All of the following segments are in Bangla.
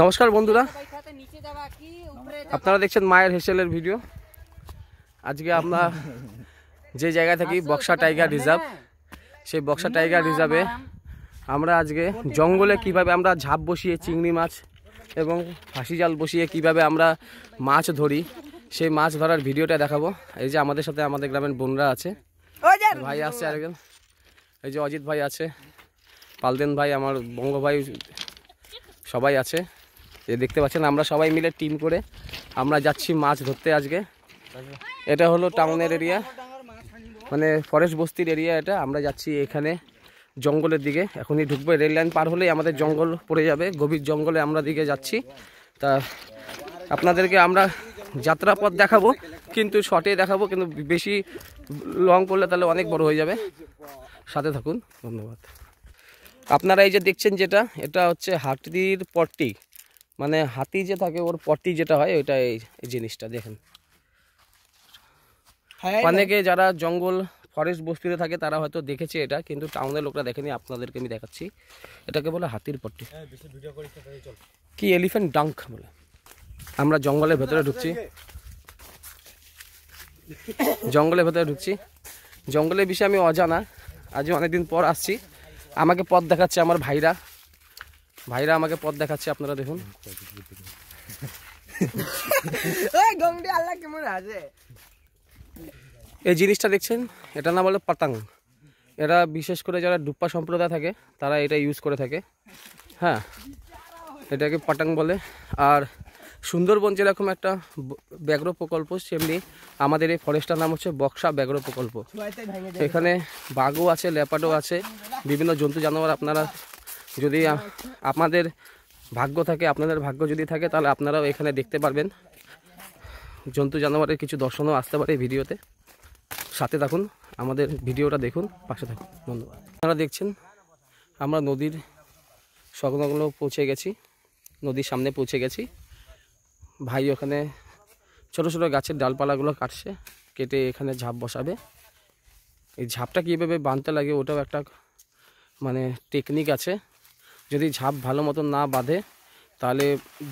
নমস্কার বন্ধুরা, আপনারা দেখছেন মায়ের হেসেলের ভিডিও। আজকে আমরা যে জায়গায় থাকি বক্সা টাইগার রিজার্ভ, সেই বক্সা টাইগার রিজার্ভে আমরা আজকে জঙ্গলে কিভাবে আমরা ঝাঁপ বসিয়ে চিংড়ি মাছ এবং ফাঁসি জাল বসিয়ে কিভাবে আমরা মাছ ধরি, সেই মাছ ধরার ভিডিওটা দেখাবো। এই যে আমাদের সাথে আমাদের গ্রামের বোনরা আছে, ভাই আসছে আরেকজন, এই যে অজিত ভাই আছে, পালদেন ভাই, আমার বঙ্গ ভাই, সবাই আছে। যে দেখতে পাচ্ছেন আমরা সবাই মিলে টিম করে আমরা যাচ্ছি মাছ ধরতে আজকে। এটা হলো টাউনের এরিয়া, মানে ফরেস্ট বস্তির এরিয়া। এটা আমরা যাচ্ছি এখানে জঙ্গলের দিকে, এখনই ঢুকবো। রেল লাইন পার হলেই আমাদের জঙ্গল পড়ে যাবে, গভীর জঙ্গলে আমরা দিকে যাচ্ছি। তা আপনাদেরকে আমরা যাত্রাপথ দেখাবো, কিন্তু শর্টে দেখাবো, কিন্তু বেশি লং করলে তাহলে অনেক বড় হয়ে যাবে। সাথে থাকুন, ধন্যবাদ। আপনারা এই যে দেখছেন যেটা, এটা হচ্ছে হাতির পট্টি, মানে হাতি যে থাকে ওর পট্টি যেটা হয়, ওইটা এই জিনিসটা দেখেন। অনেকে যারা জঙ্গল ফরেস্ট বস্তিতে থাকে তারা হয়তো দেখেছে এটা, কিন্তু টাউনের লোকরা দেখেনি। আপনাদেরকে আমি দেখাচ্ছি, এটাকে বলে হাতির পট্টি, কি এলিফ্যান্ট ডাঙ্ক বলে। আমরা জঙ্গলের ভেতরে ঢুকছি, জঙ্গলের বিষয়ে আমি অজানা, আজ অনেকদিন পর আসছি। আমাকে পথ দেখাচ্ছে আমার ভাইরা আমাকে পথ দেখাচ্ছে, আপনারা দেখুন। এই জিনিসটা দেখছেন, এটা না বলে পাতাং। এরা বিশেষ করে যারা ডুপ্পা সম্প্রদায় থাকে তারা এটা ইউজ করে থাকে। হ্যাঁ, এটাকে পাটাং বলে। আর সুন্দরবন যেরকম একটা ব্যাঘ্র প্রকল্প, সেমনি আমাদের এই ফরেস্টটার নাম হচ্ছে বক্সা ব্যাঘ্র প্রকল্প। এখানে বাঘও আছে, লেপার্ডও আছে, বিভিন্ন জন্তু জানোয়ার। আপনারা যদি আপনাদের ভাগ্য থাকে, আপনাদের ভাগ্য যদি থাকে, তাহলে আপনারাও এখানে দেখতে পারবেন। জন্তু জানোয়ারের কিছু দর্শনও আসতে পারে এই ভিডিওতে। সাথে থাকুন, আমাদের ভিডিওটা দেখুন, পাশে থাকুন, ধন্যবাদ। আপনারা দেখছেন আমরা নদীর সংলগ্ন পৌঁছে গেছি, নদীর সামনে পৌঁছে গেছি। ভাই ওখানে ছোট ছোট গাছের ডালপালাগুলো কাটছে, কেটে এখানে ঝাঁপ বসাবে। এই ঝাঁপটা কীভাবে বাঁধতে লাগে ওটাও একটা মানে টেকনিক আছে। যদি ঝাঁপ ভালো মতো না বাঁধে তাহলে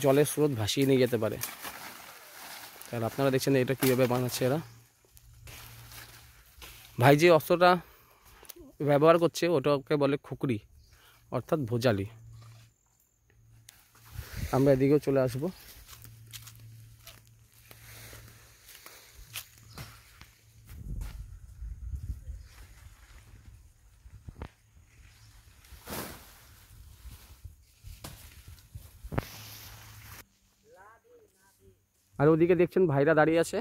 জলের স্রোত ভাসিয়ে নিয়ে যেতে পারে। তাহলে আপনারা দেখছেন এটা কীভাবে বানাচ্ছে এরা। ভাই যে অস্ত্রটা ব্যবহার করছে ওটাকে বলে খুকরি, অর্থাৎ ভোজালি। আমরা এদিকেও চলে আসবো। আর ওদিকে দেখছেন ভাইরা দাঁড়িয়ে আছে,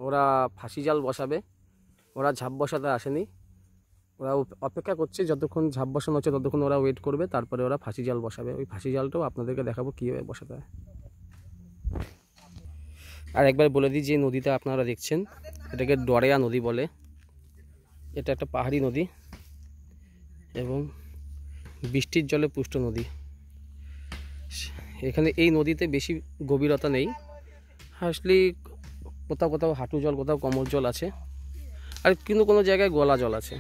ওরা ফাঁসি জাল বসাবে। ওরা ঝাঁপ বসাতে আসেনি, ওরা অপেক্ষা করছে যতক্ষণ ঝাঁপ বসানো হচ্ছে ততক্ষণ ওরা ওয়েট করবে, তারপরে ওরা ফাঁসি জাল বসাবে। ওই ফাঁসি জালটাও আপনাদেরকে দেখাবো কীভাবে বসাতে হয়। আর একবার বলে দিই, যে নদীটা আপনারা দেখছেন এটাকে ডরেয়া নদী বলে। এটা একটা পাহাড়ি নদী এবং বৃষ্টির জলে পুষ্ট নদী। এখানে এই নদীতে বেশি গভীরতা নেই, আসলে কোথাও কোথাও হাঁটু জল, কোথাও কোমর জল আছে, আর কিন্তু কোনো জায়গায় গলা জল আছে।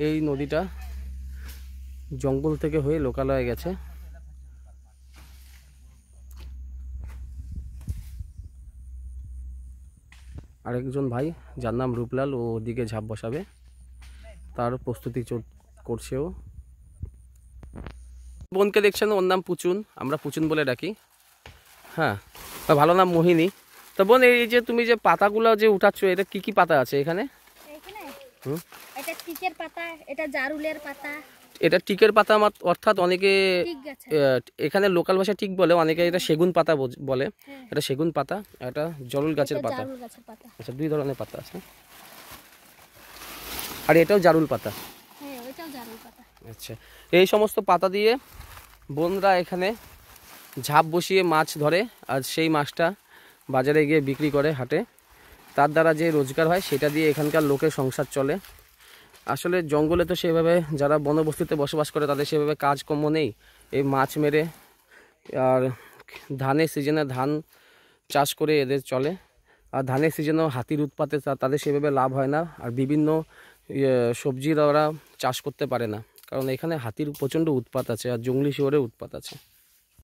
এই নদীটা জঙ্গল থেকে হয়ে লোকালয়ে গেছে। আরেকজন ভাই যার নাম রূপলাল, ও ওদিকে ঝাঁপ বসাবে, তার প্রস্তুতি করছে ও। বোনকে দেখছেন, ওর নাম পুচুন, আমরা পুচুন বলে ডাকি। হ্যাঁ, ভালো নাম মোহিনী। তো বোন, এই যে তুমি যে পাতাগুলো যে উঠাচ্ছ, এটা কি কি পাতা আছে এখানে? এটা টিকের পাতা, এটা জারুলের পাতা। এটা টিকের পাতা, অর্থাৎ অনেকে এখানে লোকাল ভাষায় টিক বলে, অনেকে এটা সেগুন পাতা বলে। এটা সেগুন পাতা, এটা জারুল গাছের পাতা। আচ্ছা, দুই ধরনের পাতা আছে। আর এটাও জারুল পাতা। আচ্ছা, এই সমস্ত পাতা দিয়ে বোনরা এখানে ঝাঁপ বসিয়ে মাছ ধরে, আর সেই মাছটা বাজারে গিয়ে বিক্রি করে হাটে। তার দ্বারা যে রোজগার হয় সেটা দিয়ে এখানকার লোকের সংসার চলে। আসলে জঙ্গলে তো সেভাবে যারা বনবস্তিতে বসবাস করে তাদের সেভাবে কাজকর্ম নেই, এই মাছ মেরে আর ধানের সিজনে ধান চাষ করে এদের চলে। আর ধানের সিজনেও হাতির উৎপাতে তাদের সেভাবে লাভ হয় না, আর বিভিন্ন সবজির ওরা চাষ করতে পারে না, কারণ এখানে হাতির প্রচণ্ড উৎপাত আছে আর জঙ্গলি শুয়োরের উৎপাত আছে।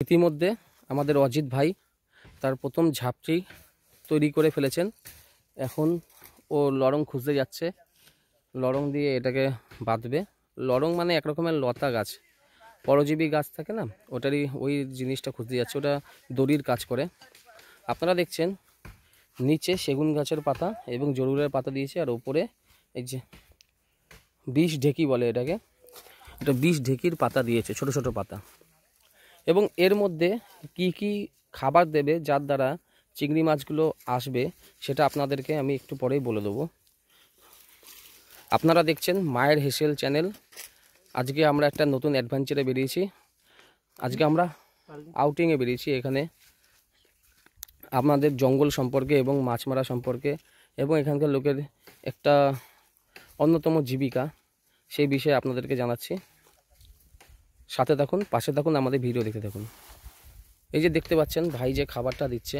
ইতিমধ্যে আমাদের অজিত ভাই তার প্রথম ঝাপটি তৈরি করে ফেলেছেন। এখন ও লরং খুঁজতে যাচ্ছে, লরং দিয়ে এটাকে বাঁধবে। লরং মানে এক রকমের লতা গাছ, পরজীবী গাছ থাকে না, ওটারই ওই জিনিসটা খুঁজতে যাচ্ছে, ওটা দড়ির কাজ করে। আপনারা দেখছেন নিচে সেগুন গাছের পাতা এবং জরুরের পাতা দিয়েছে, আর ওপরে এই যে বিষ ঢেকি বলে এটাকে, এটা বিষ ঢেকির পাতা দিয়েছে, ছোট ছোট পাতা। এবং এর মধ্যে কি কি খাবার দেবে যার দ্বারা চিংড়ি মাছগুলো আসবে সেটা আপনাদেরকে আমি একটু পরেই বলে দেবো। আপনারা দেখছেন মায়ের হেসেল চ্যানেল। আজকে আমরা একটা নতুন অ্যাডভেঞ্চারে বেরিয়েছি। আজকে আমরা আউটিংয়ে বেরিয়েছি। এখানে আপনাদের জঙ্গল সম্পর্কে এবং মাছ মারা সম্পর্কে এবং এখানকার লোকের একটা অন্যতম জীবিকা, সেই বিষয়ে আপনাদেরকে জানাচ্ছি। সাথে থাকুন, পাশে থাকুন, আমাদের ভিডিও দেখতে থাকুন। এই যে দেখতে পাচ্ছেন ভাই যে খাবারটা দিচ্ছে,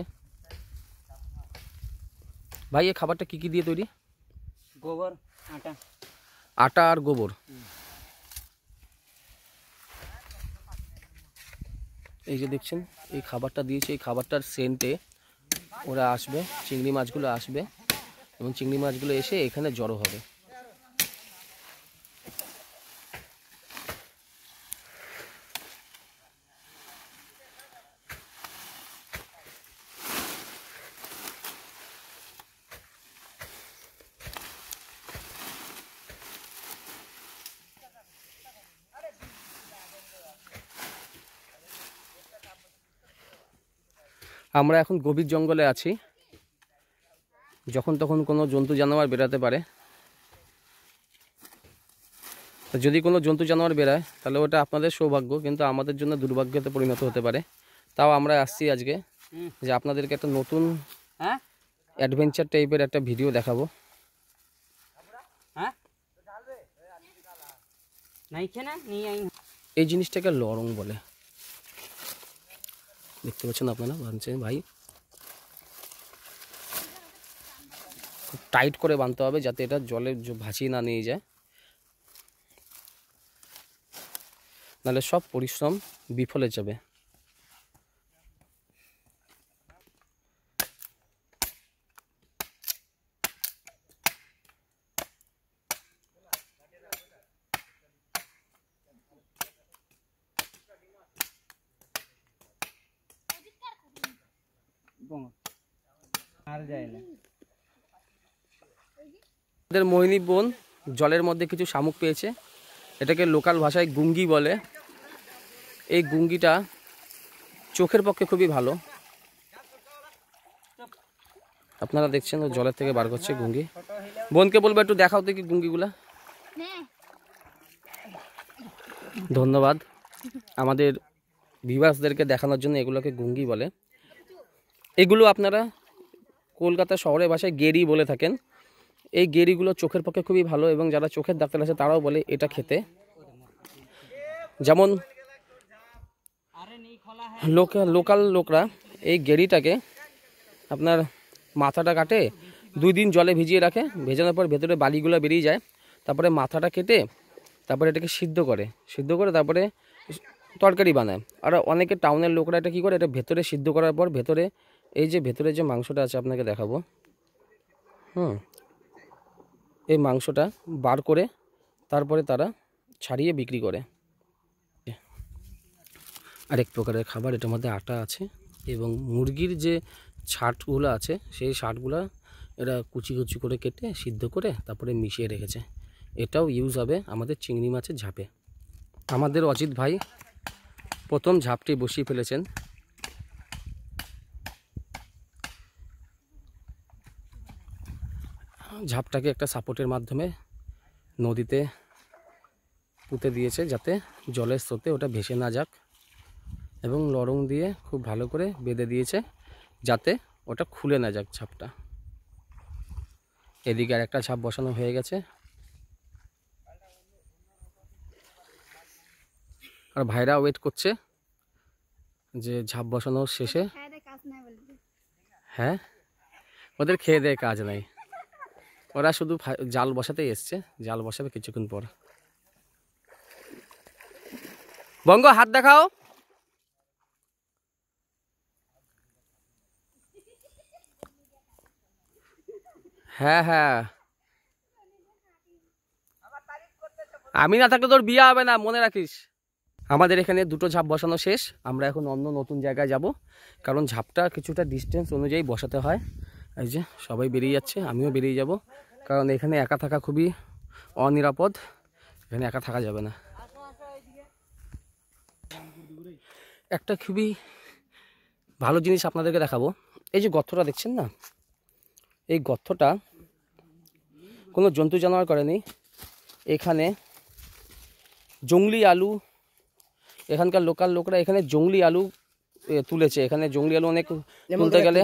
ভাই এই খাবারটা কি কি দিয়ে তৈরি? গোবর, আটা। আটা আর গোবর। এই যে দেখছেন এই খাবারটা দিয়েছে, এই খাবারটার সেন্টে ওরা আসবে, চিংড়ি মাছগুলো আসবে এবং চিংড়ি মাছগুলো এসে এখানে জড়ো হবে। আমরা এখন গভীর জঙ্গলে আছি, যখন তখন কোনো জন্তু জানোয়ার বেরাতে পারে। যদি কোনো জন্তু জানোয়ার বেরায় তাহলে ওটা আপনাদের সৌভাগ্য, কিন্তু আমাদের জন্য দুর্ভাগ্যতে পরিণত হতে পারে। তাও আমরা আসছি আজকে যে আপনাদেরকে একটা নতুন অ্যাডভেঞ্চার টাইপের একটা ভিডিও দেখাবো। এই জিনিসটাকে লরং বলে, দেখতে পাচ্ছেন আপনারা বাঁধছেন ভাই। খুব টাইট করে বাঁধতে হবে যাতে এটা জলে ভাসিয়ে না নিয়ে যায়, নাহলে সব পরিশ্রম বিফলে যাবে। আমাদের মোহিনী বোন জলের মধ্যে কিছু শামুক পেয়েছে, এটাকে লোকাল ভাষায় গুঙ্গি বলে। এই গুঙ্গিটা চোখের পক্ষে খুবই ভালো। আপনারা দেখছেন ও জলের থেকে বার করছে গুঙ্গি। বোনকে বলবো একটু দেখাও দেখি গুঙ্গিগুলা। ধন্যবাদ আমাদের ভিউয়ার্সদেরকে দেখানোর জন্য। এগুলোকে গুঙ্গি বলে। এগুলো আপনারা কলকাতা শহরের ভাষায় গেরি বলে থাকেন। এই গেরিগুলো চোখের পক্ষে খুবই ভালো এবং যারা চোখের ডাক্তার আছে তারাও বলে এটা খেতে। যেমন লোকাল লোকরা এই গেরিটাকে আপনার মাথাটা কাটে 2 দিন জলে ভিজিয়ে রাখে, ভেজানোর পর ভেতরে বালিগুলো বেরিয়ে যায়, তারপরে মাথাটা কেটে তারপরে এটাকে সিদ্ধ করে তারপরে তরকারি বানায়। আর অনেকে টাউনের লোকরা এটা কী করে, এটা ভেতরে সিদ্ধ করার পর ভেতরে এই যে ভেতরে যে মাংসটা আছে আপনাকে দেখাবো। এই মাংসটা বার করে তারপরে তারা ছাড়িয়ে বিক্রি করে। আরেক প্রকারের খাবার, এটার মধ্যে আটা আছে এবং মুরগির যে ছাটগুলো আছে সেই ছাটগুলো এরা কুচি কুচি করে কেটে সিদ্ধ করে তারপরে মিশিয়ে রেখেছে। এটাও ইউজ হবে আমাদের চিংড়ি মাছের ঝাপে। আমাদের অজিত ভাই প্রথম ঝাপটি বসিয়ে ফেলেছেন। ঝাপটাকে একটা সাপোর্টের মাধ্যমে নদীতে পুঁতে দিয়েছে যাতে জলের স্রোতে ওটা ভেসে না যাক, এবং লরং দিয়ে খুব ভালো করে বেঁধে দিয়েছে যাতে ওটা খুলে না যাক ঝাপটা। এদিকে আর একটা ঝাপ বসানো হয়ে গেছে, আর ভাইরা ওয়েট করছে যে ঝাপ বসানো শেষে। হ্যাঁ, ওদের খেয়ে দেয় কাজ নাই, ওরা শুধু জাল বসাতেই এসছে, জাল বসাবে কিছুক্ষণ পর। বঙ্গ হাত দেখাও। হ্যাঁ হ্যাঁ, আমি না থাকলে তোর বিয়ে হবে না, মনে রাখিস। আমাদের এখানে দুটো ঝাঁপ বসানো শেষ। আমরা এখন অন্য নতুন জায়গায় যাব, কারণ ঝাঁপটা কিছুটা ডিস্টেন্স অনুযায়ী বসাতে হয়। এই যে সবাই বেরিয়ে যাচ্ছে, আমিও বেরিয়ে যাব, কারণ এখানে একা থাকা খুবই অনিরাপদ। এখানে একা থাকা যাবে না। একটা খুবই ভালো জিনিস আপনাদেরকে দেখাবো। এই যে গর্তটা দেখছেন না, এই গর্তটা কোনো জন্তু জানোয়ার করেনি। এখানে জংলি আলু, এখানকার লোকাল লোকরা এখানে জংলি আলু তুলেছে। এখানে জংলি আলু অনেক তুলতে গেলে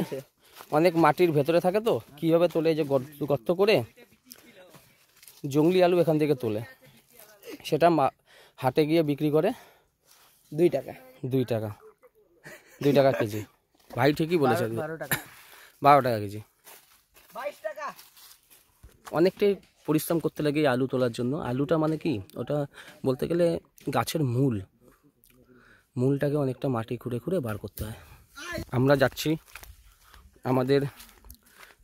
অনেক মাটির ভেতরে থাকে, তো কীভাবে তোলে, যে গর্ত করে জংলি আলু এখান থেকে তোলে। সেটা হাটে গিয়ে বিক্রি করে 2 টাকা 2 টাকা, 2 টাকা কেজি। ভাই ঠিকই বলেছে, 12 টাকা 12 টাকা কেজি। 22 টাকা। অনেকটাই পরিশ্রম করতে লাগে এই আলু তোলার জন্য। আলুটা মানে কি, ওটা বলতে গেলে গাছের মূলটাকে অনেকটা মাটি খুঁড়ে খুঁড়ে বার করতে হয়। আমরা যাচ্ছি আমাদের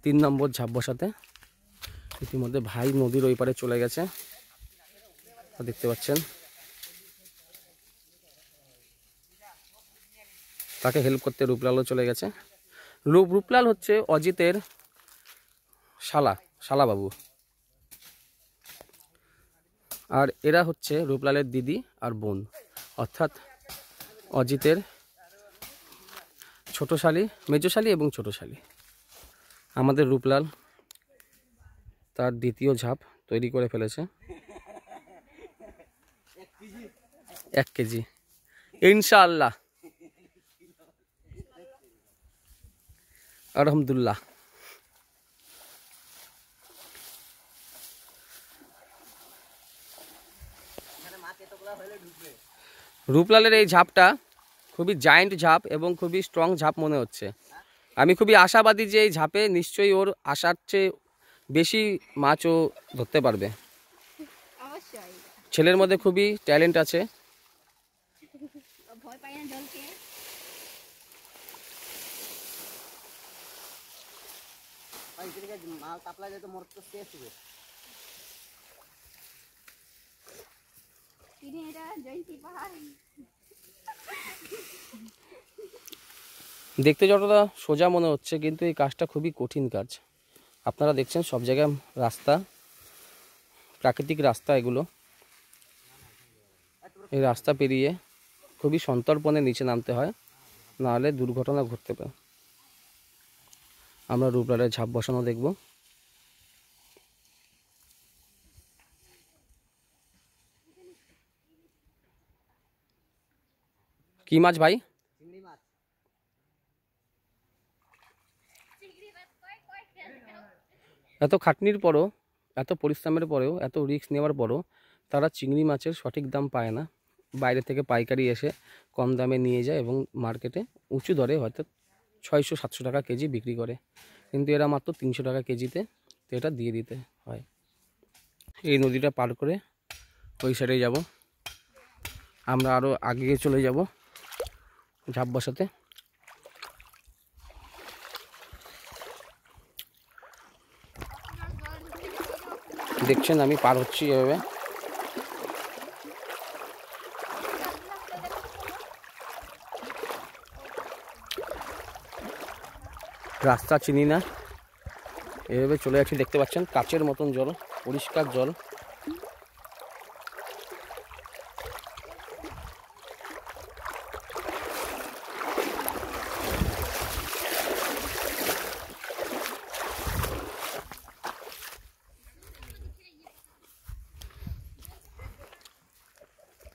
3 নম্বর ঝাঁপ বসাতে। ইতিমধ্যে ভাই নদীর ওই পারে চলে গেছে, দেখতে পাচ্ছেন। তাকে হেল্প করতে রূপলালও চলে গেছে। রূপলাল হচ্ছে অজিতের শালা বাবু, আর এরা হচ্ছে রূপলালের দিদি আর বোন, অর্থাৎ অজিতের ছোট শালি, মেজো শালি এবং ছোট শালি। আমাদের রূপলাল তার দ্বিতীয় ঝাঁপ তৈরি করে ফেলেছে। 1 কেজি ইনশাআল্লাহ, আলহামদুলিল্লাহ। রূপলালের এই ঝাঁপটা খুবই জায়েন্ট ঝাঁপ এবং খুবই স্ট্রং ঝাঁপ মনে হচ্ছে। আমি খুবই আশাবাদী যে এই ঝাঁপে নিশ্চয়ই ওর আশার চেয়ে বেশি মাছও ধরতে পারবে। অবশ্যই ছেলের মধ্যে খুবই ট্যালেন্ট আছে। ভয় পায় না জলকে। মাল কাপলা যেতে মোর তো শেষ হবে। তিনি এটা জয়ন্তী পাহাড়। দেখতে যতটা সোজা মনে হচ্ছে, কিন্তু এই কাজটা খুবই কঠিন কাজ। আপনারা দেখছেন সব জায়গায় রাস্তা, প্রাকৃতিক রাস্তা এগুলো। এই রাস্তা পেরিয়ে খুবই সন্তর্পণে নিচে নামতে হয়, নাহলে দুর্ঘটনা ঘটতে পারে। আমরা রূপলালের ঝাঁপ বসানো দেখব। কি মাছ ভাই? চিংড়ি মাছ। এত খাটনির পরও, এত পরিশ্রমের পরেও, এত রিস্ক নেওয়ার পরও তারা চিংড়ি মাছের সঠিক দাম পায় না। বাইরে থেকে পাইকারি এসে কম দামে নিয়ে যায় এবং মার্কেটে উঁচু দরে হয়তো 600-700 টাকা কেজি বিক্রি করে, কিন্তু এরা মাত্র 300 টাকা কেজিতে তো এটা দিয়ে দিতে হয়। এই নদীটা পার করে ওই সাইডে যাব, আমরা আরও আগে চলে যাব ঝাঁপ বসাতে। দেখছেন আমি পার হচ্ছি এভাবে। রাস্তা চিনি না, এভাবে চলে যাচ্ছি। দেখতে পাচ্ছেন কাচের মতন জল, পরিষ্কার জল।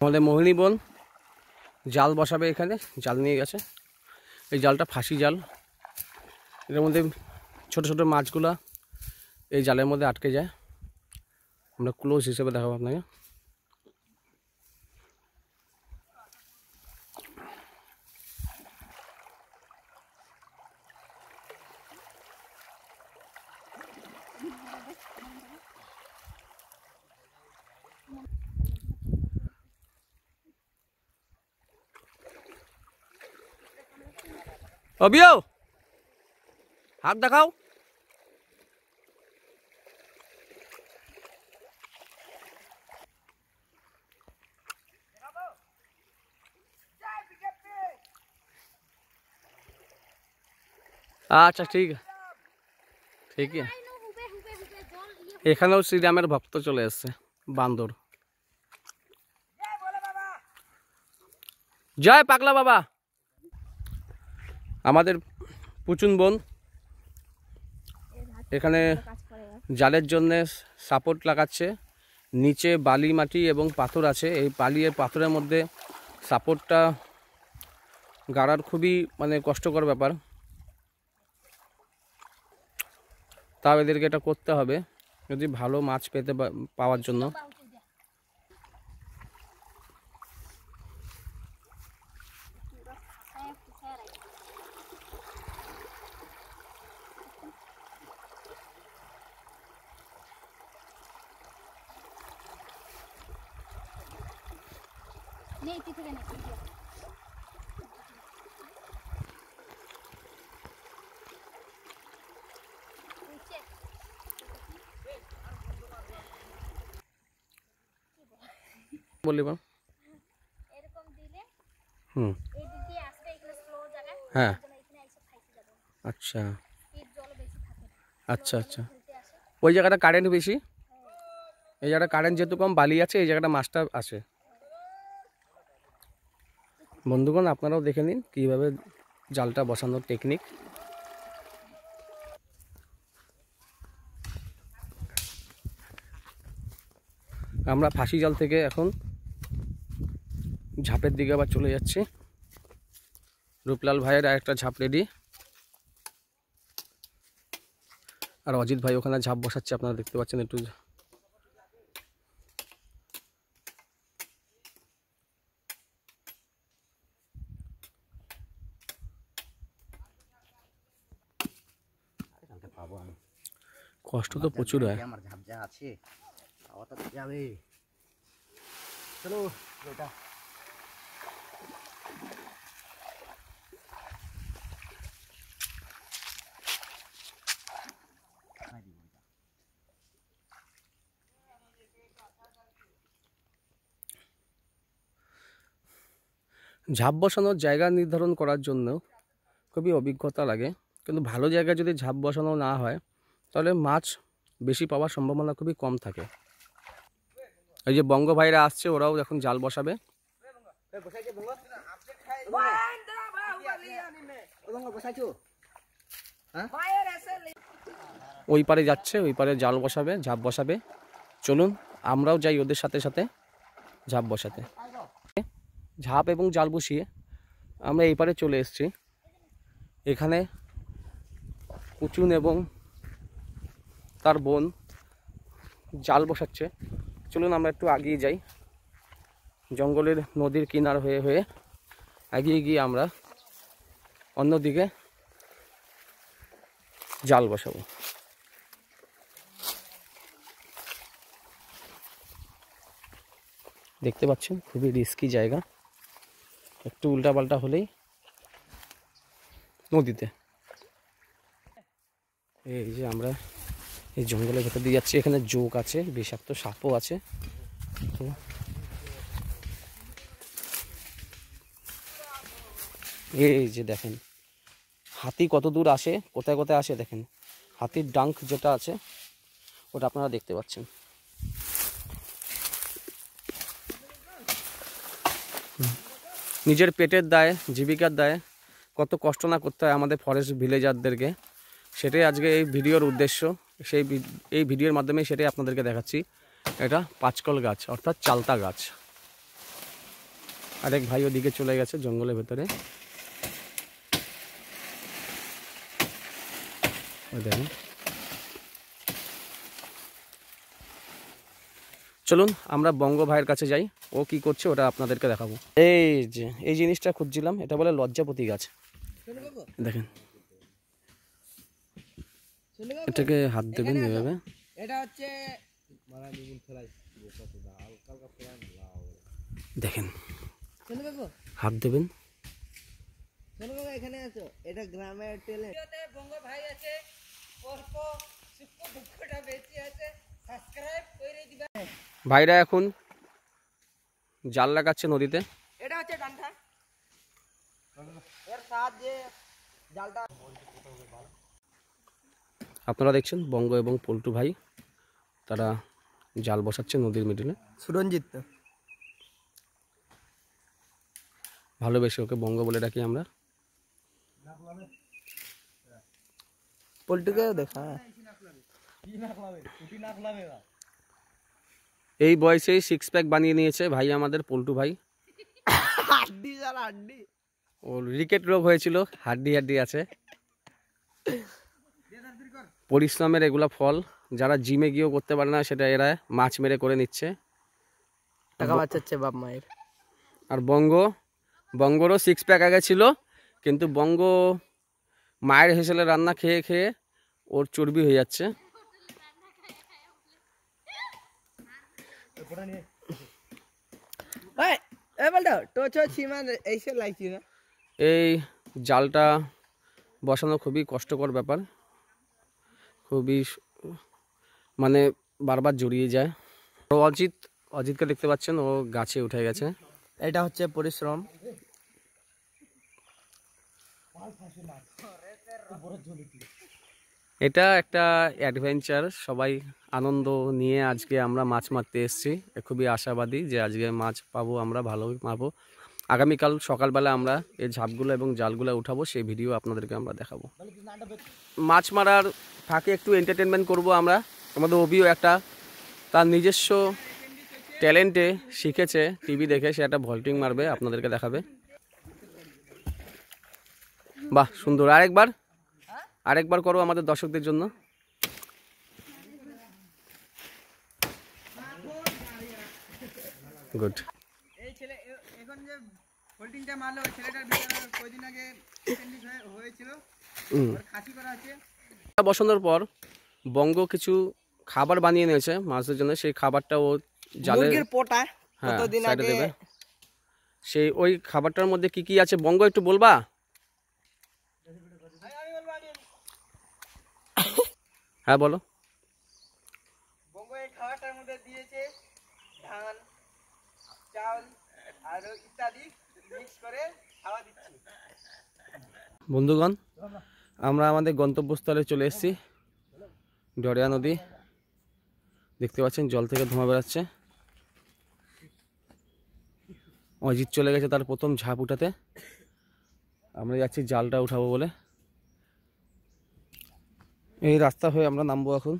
আমাদের মোহিনী বোন জাল বসাবে, এখানে জাল নিয়ে গেছে। এই জালটা ফাঁসি জাল, এর মধ্যে ছোট ছোট মাছগুলা এই জালের মধ্যে আটকে যায়। আমরা ক্লোজ হিসেবে দেখাবো আপনাকে। অবিও হাত দেখাও। আচ্ছা ঠিক ঠিক আছে। এখানেও শ্রীরামের ভক্ত চলে এসছে, বান্দর। জয় পাগলা বাবা। আমাদের পুচুন বোন এখানে জালের জন্য সাপোর্ট লাগাচ্ছে। নিচে বালি মাটি এবং পাথর আছে, এই বালি আর পাথরের মধ্যে সাপোর্টটা গাড়ার খুবই মানে কষ্টকর ব্যাপার। তাও এদেরকে এটা করতে হবে যদি ভালো মাছ পাওয়ার জন্য। বলি বল। এরকম দিলে হুম এই দিক দিয়ে আসবে, এখানে স্লো জায়গা, হ্যাঁ এখানে এসে ফাইসে যাবে। আচ্ছা স্পিড জল বেশি থাকে, আচ্ছা আচ্ছা। ঘুরতে আসে। ওই জায়গাটা কারেন্ট বেশি, এই জায়গাটা কারেন্ট যেহেতু কম, বালি আছে, এই জায়গাটা মাছটা আসে। বন্ধুগণ আপনারাও দেখে নিন কীভাবে জালটা বসানোর টেকনিক। আমরা ফাঁসি জাল থেকে এখন ঝাপের দিকে আবার চলে যাচ্ছি। রূপলাল ভাইয়ের আরেকটা ঝাপ রেডি, আর অজিত ভাই ওখানে ঝাপ বসাচ্ছে, আপনারা দেখতে পাচ্ছেন। একটু কষ্ট তো প্রচুর হয়। আমার ঝাপ যা আছে খাওয়াটা তো যাবে। চলো বেটা। ঝাপ বসানোর জায়গা নির্ধারণ করার জন্য খুবই অভিজ্ঞতা লাগে, কিন্তু ভালো জায়গায় যদি ঝাপ বসানো না হয় তাহলে মাছ বেশি পাওয়ার সম্ভাবনা খুবই কম থাকে। এই যে বঙ্গ ভাইরা আসছে, ওরাও এখন জাল বসাবে। ওই পারে যাচ্ছে, ওই পারে জাল বসাবে, ঝাপ বসাবে। চলুন আমরাও যাই ওদের সাথে সাথে ঝাপ বসাতে। ঝাপ এবং জাল বসিয়ে আমরা এই পারে চলে এসেছি। এখানে পুচুন এবং তার বোন জাল বসাচ্ছে। চলুন আমরা একটু এগিয়ে যাই, জঙ্গলের নদীর কিনার হয়ে হয়ে এগিয়ে গিয়ে আমরা অন্যদিকে জাল বসাবো। দেখতে পাচ্ছেন খুবই রিস্কি জায়গা, একটু উল্টাপাল্টা হলেই নদীতে। এই যে আমরা এই জঙ্গলের ভেতর দিয়ে যাচ্ছি, এখানে জোক আছে, বিষাক্ত সাপও আছে। এই যে দেখেন হাতি কত দূর আসে, কোথায় কোথায় আসে দেখেন। হাতির ডাঙ্ক যেটা আছে ওটা আপনারা দেখতে পাচ্ছেন। নিজের পেটের দায়ে, জীবিকার দায়ে কত কষ্ট না করতে হয় আমাদের ফরেস্ট ভিলেজারদেরকে, সেটাই আজকে এই ভিডিওর উদ্দেশ্য। এই ভিডিওর মাধ্যমে সেটাই আপনাদেরকে দেখাচ্ছি। এটা পাঁচকল গাছ অর্থাৎ চালতা গাছ। আরেক ভাই ওদিকে চলে গেছে জঙ্গলের ভেতরে, দেখুন। চলুন আমরা বঙ্গ ভাইয়ের কাছে যাই, ও কি করছে ওটা আপনাদেরকে দেখাবো। এই যে এই জিনিসটা খুঁজছিলাম, এটা বলে লজ্জাপতি গাছ। দেখেন এটাকে হাত দেবেন এভাবে, এটা হচ্ছে দেখেন হাত দেবেন, এখানে আছো, এটা গ্রামের ট্যালেন্ট। বঙ্গ ভাই আছে, অল্প সুখ দুঃখটা বেঁচে আছে, সাবস্ক্রাইব করে দিবা। ভাইরা এখন জাল লাগাচ্ছে নদীতে। এটা হচ্ছে ডান্ডা, এর সাহায্যে জালটা। আপনারা দেখছেন বঙ্গ এবং পল্টু ভাই, তারা জাল বসাচ্ছে নদীর মিডিলে। সুরঞ্জিত ভালোবেসে ওকে বঙ্গ বলে ডাকি আমরা। পল্টুকেও দেখা। এই বয়সেই 6 প্যাক বানিয়ে নিয়েছে ভাই আমাদের পল্টু ভাই। হাড্ডি যারা হাড্ডি, ওর রিকেট রোগ হয়েছিল, হাড্ডি হাড্ডি আছে। পরিশ্রমের এগুলা ফল, যারা জিমে গিয়েও করতে পারে না সেটা এরা মাছ মেরে করে নিচ্ছে। টাকা বাঁচাচ্ছে বাপ মায়ের। আর বঙ্গরও 6 প্যাক আগে ছিল, কিন্তু বঙ্গ মায়ের হেসেলে রান্না খেয়ে খেয়ে ওর চর্বি হয়ে যাচ্ছে। এই জালটা বসানো খুবই কষ্টকর ব্যাপার, খুবই মানে বারবার জড়িয়ে যায়। অজিতকে দেখতে পাচ্ছেন, ও গাছে উঠে গেছে। এটা হচ্ছে পরিশ্রম। এটা একটা অ্যাডভেঞ্চার, সবাই আনন্দ নিয়ে আজকে আমরা মাছ মারতে এসেছি। খুবই আশাবাদী যে আজকে মাছ পাবো, আমরা ভালোই পাবো। আগামীকাল সকালবেলা আমরা এই ঝাপগুলো এবং জালগুলো উঠাবো, সেই ভিডিও আপনাদেরকে আমরা দেখাবো। মাছ মারার ফাঁকে একটু এন্টারটেনমেন্ট করব আমরা। আমাদের অভিও একটা তার নিজস্ব ট্যালেন্টে শিখেছে, টিভি দেখে সে একটা ভল্টিং মারবে, আপনাদেরকে দেখাবে। বাহ, সুন্দর। আরেকবার করো আমাদের দর্শকদের জন্য। গুড। এই ছেলে এখন যে হোল্ডিংটা মারলো, ওই ছেলেটার ভিতরে কয়দিন আগে অ্যাপেন্ডিক্স হয়েছিল, ওর খাসি করা আছে। বসানোর পর বঙ্গ কিছু খাবার বানিয়ে নিয়েছে মাছদের জন্য, সেই খাবারটা ও জালে পোটা হ্যাঁ কতদিন সাইডে আগে দেবে। সেই ওই খাবারটার মধ্যে কি কি আছে বঙ্গ একটু বলবা? হ্যাঁ বলো। বঙ্গ এই খাবারটার মধ্যে দিয়েছে ধান, চাল আর ইত্যাদি মিক্স করে খাওয়া দিচ্ছি। বন্ধুগণ, আমরা আমাদের গন্তব্যস্থলে চলে এসেছি, ডরিয়া নদী। দেখতে পাচ্ছেন জল থেকে ধোঁয়া বেরাচ্ছে। অজিত চলে গেছে তার প্রথম ঝাঁপ উঠাতে, আমরা যাচ্ছি জালটা উঠাবো বলে। এই রাস্তা হয়ে আমরা নামবো এখন।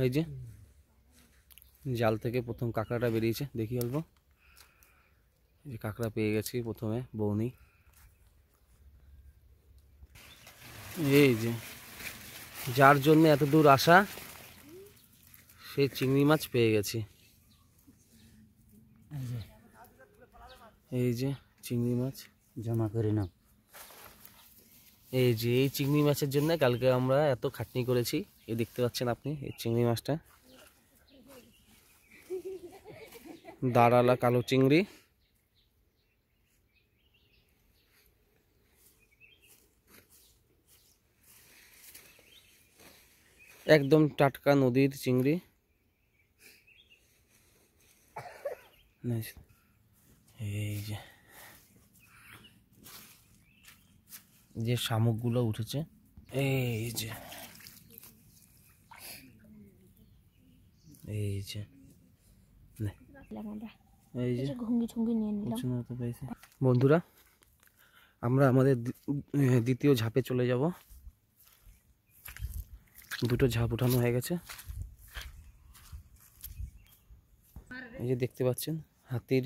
এই যে জাল থেকে প্রথম কাঁকড়াটা বেরিয়েছে, দেখি অল্প। এই যে কাঁকড়া পেয়ে গেছি প্রথমে, বৌনি। এই যে যার জন্য এত দূর আসা, সেই চিংড়ি মাছ পেয়ে গেছি। এই যে চিংড়ি মাছ জমা করে নাও। এই যে এই চিংড়ি মাছের জন্য কালকে আমরা এত খাটনি করেছি। এই দেখতে পাচ্ছেন আপনি এই চিংড়ি মাছটা, দাঁড়ালা কালো চিংড়ি। একদম টাটকা নদীর চিংড়ি। এই যে শামুকগুলো উঠেছে, এই যে এই যে এই যে ঘুঙ্গি ঠুঙ্গি নিয়ে নিলাম। উচ্চতা পেয়েছে। বন্ধুরা আমরা আমাদের দ্বিতীয় ঝাপে চলে যাব। দুটো ঝাপ উঠানো হয়ে গেছে। এই যে দেখতে পাচ্ছেন হাতির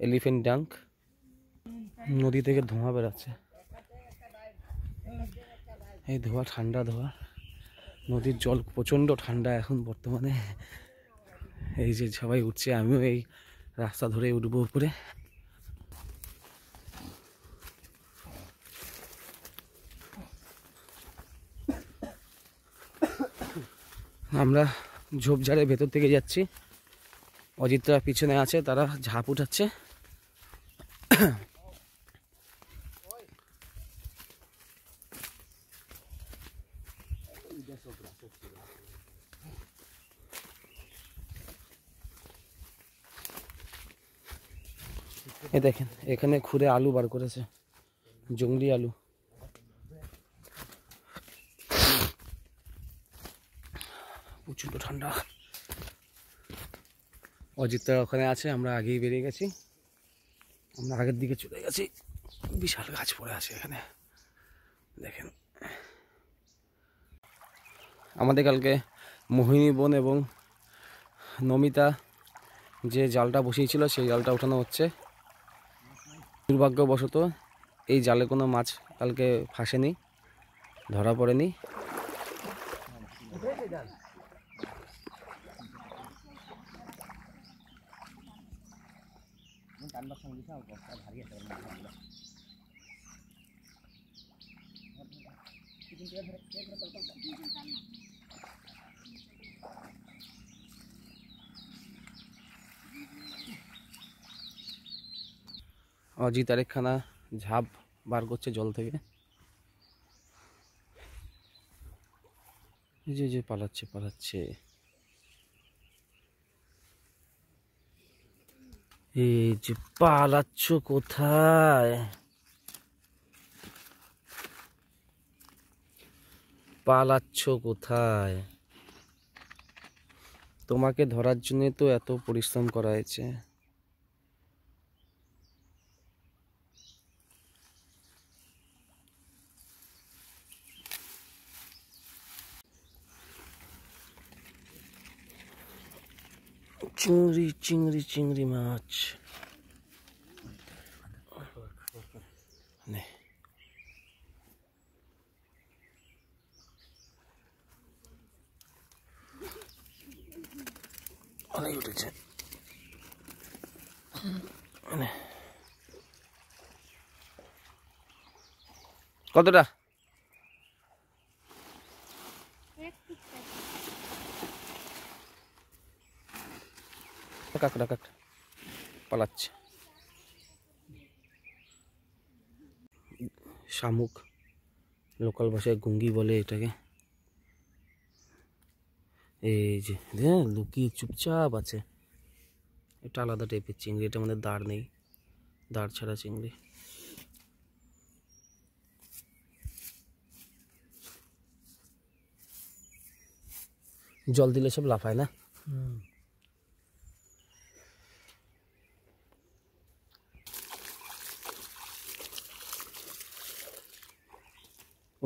এলিফ্যান্ট ডাঙ্ক, নদী থেকে ধোঁয়া বেরাচ্ছে। এই ধোঁয়া ঠান্ডা ধোঁয়া, নদীর জল প্রচণ্ড ঠান্ডা এখন বর্তমানে। এই যে সবাই উঠছে, আমিও এই রাস্তা ধরে উঠবো উপরে। আমরা ঝোপঝাড়ের ভেতর থেকে যাচ্ছি, অজিতরা পিছনে আছে, তারা ঝাঁপ উঠাচ্ছে। এ দেখেন এখানে খুঁড়ে আলু বার করেছে, জংলি আলু। প্রচণ্ড ঠান্ডা। অজিতরা ওখানে আছে, আমরা আগেই বেরিয়ে গেছি, আমরা আগের দিকে চলে গেছি। বিশাল গাছ পড়ে আছে এখানে দেখেন। আমাদের কালকে মোহিনী বোন এবং নমিতা যে জালটা বসিয়েছিল সেই জালটা ওঠানো হচ্ছে। দুর্ভাগ্যবশত এই জালে কোনো মাছ কালকে ফাঁসেনি, ধরা পড়েনি। অজিত আরেকখানা ঝাঁপ বার করছে জল থেকে। এই যে পালাচ্ছে পালাচ্ছে। এই যে পালাচ্ছ কোথায়, পালাচ্ছ কোথায়? তোমাকে ধরার জন্য তো এত পরিশ্রম করা হয়েছে। চিংড়ি চিংড়ি চিংড়ি মাছ নে। অনেক উঠেছে। কতটা? কাঁকড়া কাঁকড়া পালাচ্ছে। শামুক, লোকাল ভাষায় গুঙ্গি বলে এটাকে। এই যে লুকিয়ে চুপচাপ আছে। এটা আলাদা টাইপের চিংড়ি, এটা আমাদের দাঁড় নেই, দাঁড় ছাড়া চিংড়ি। জল দিলে সব লাফায় না।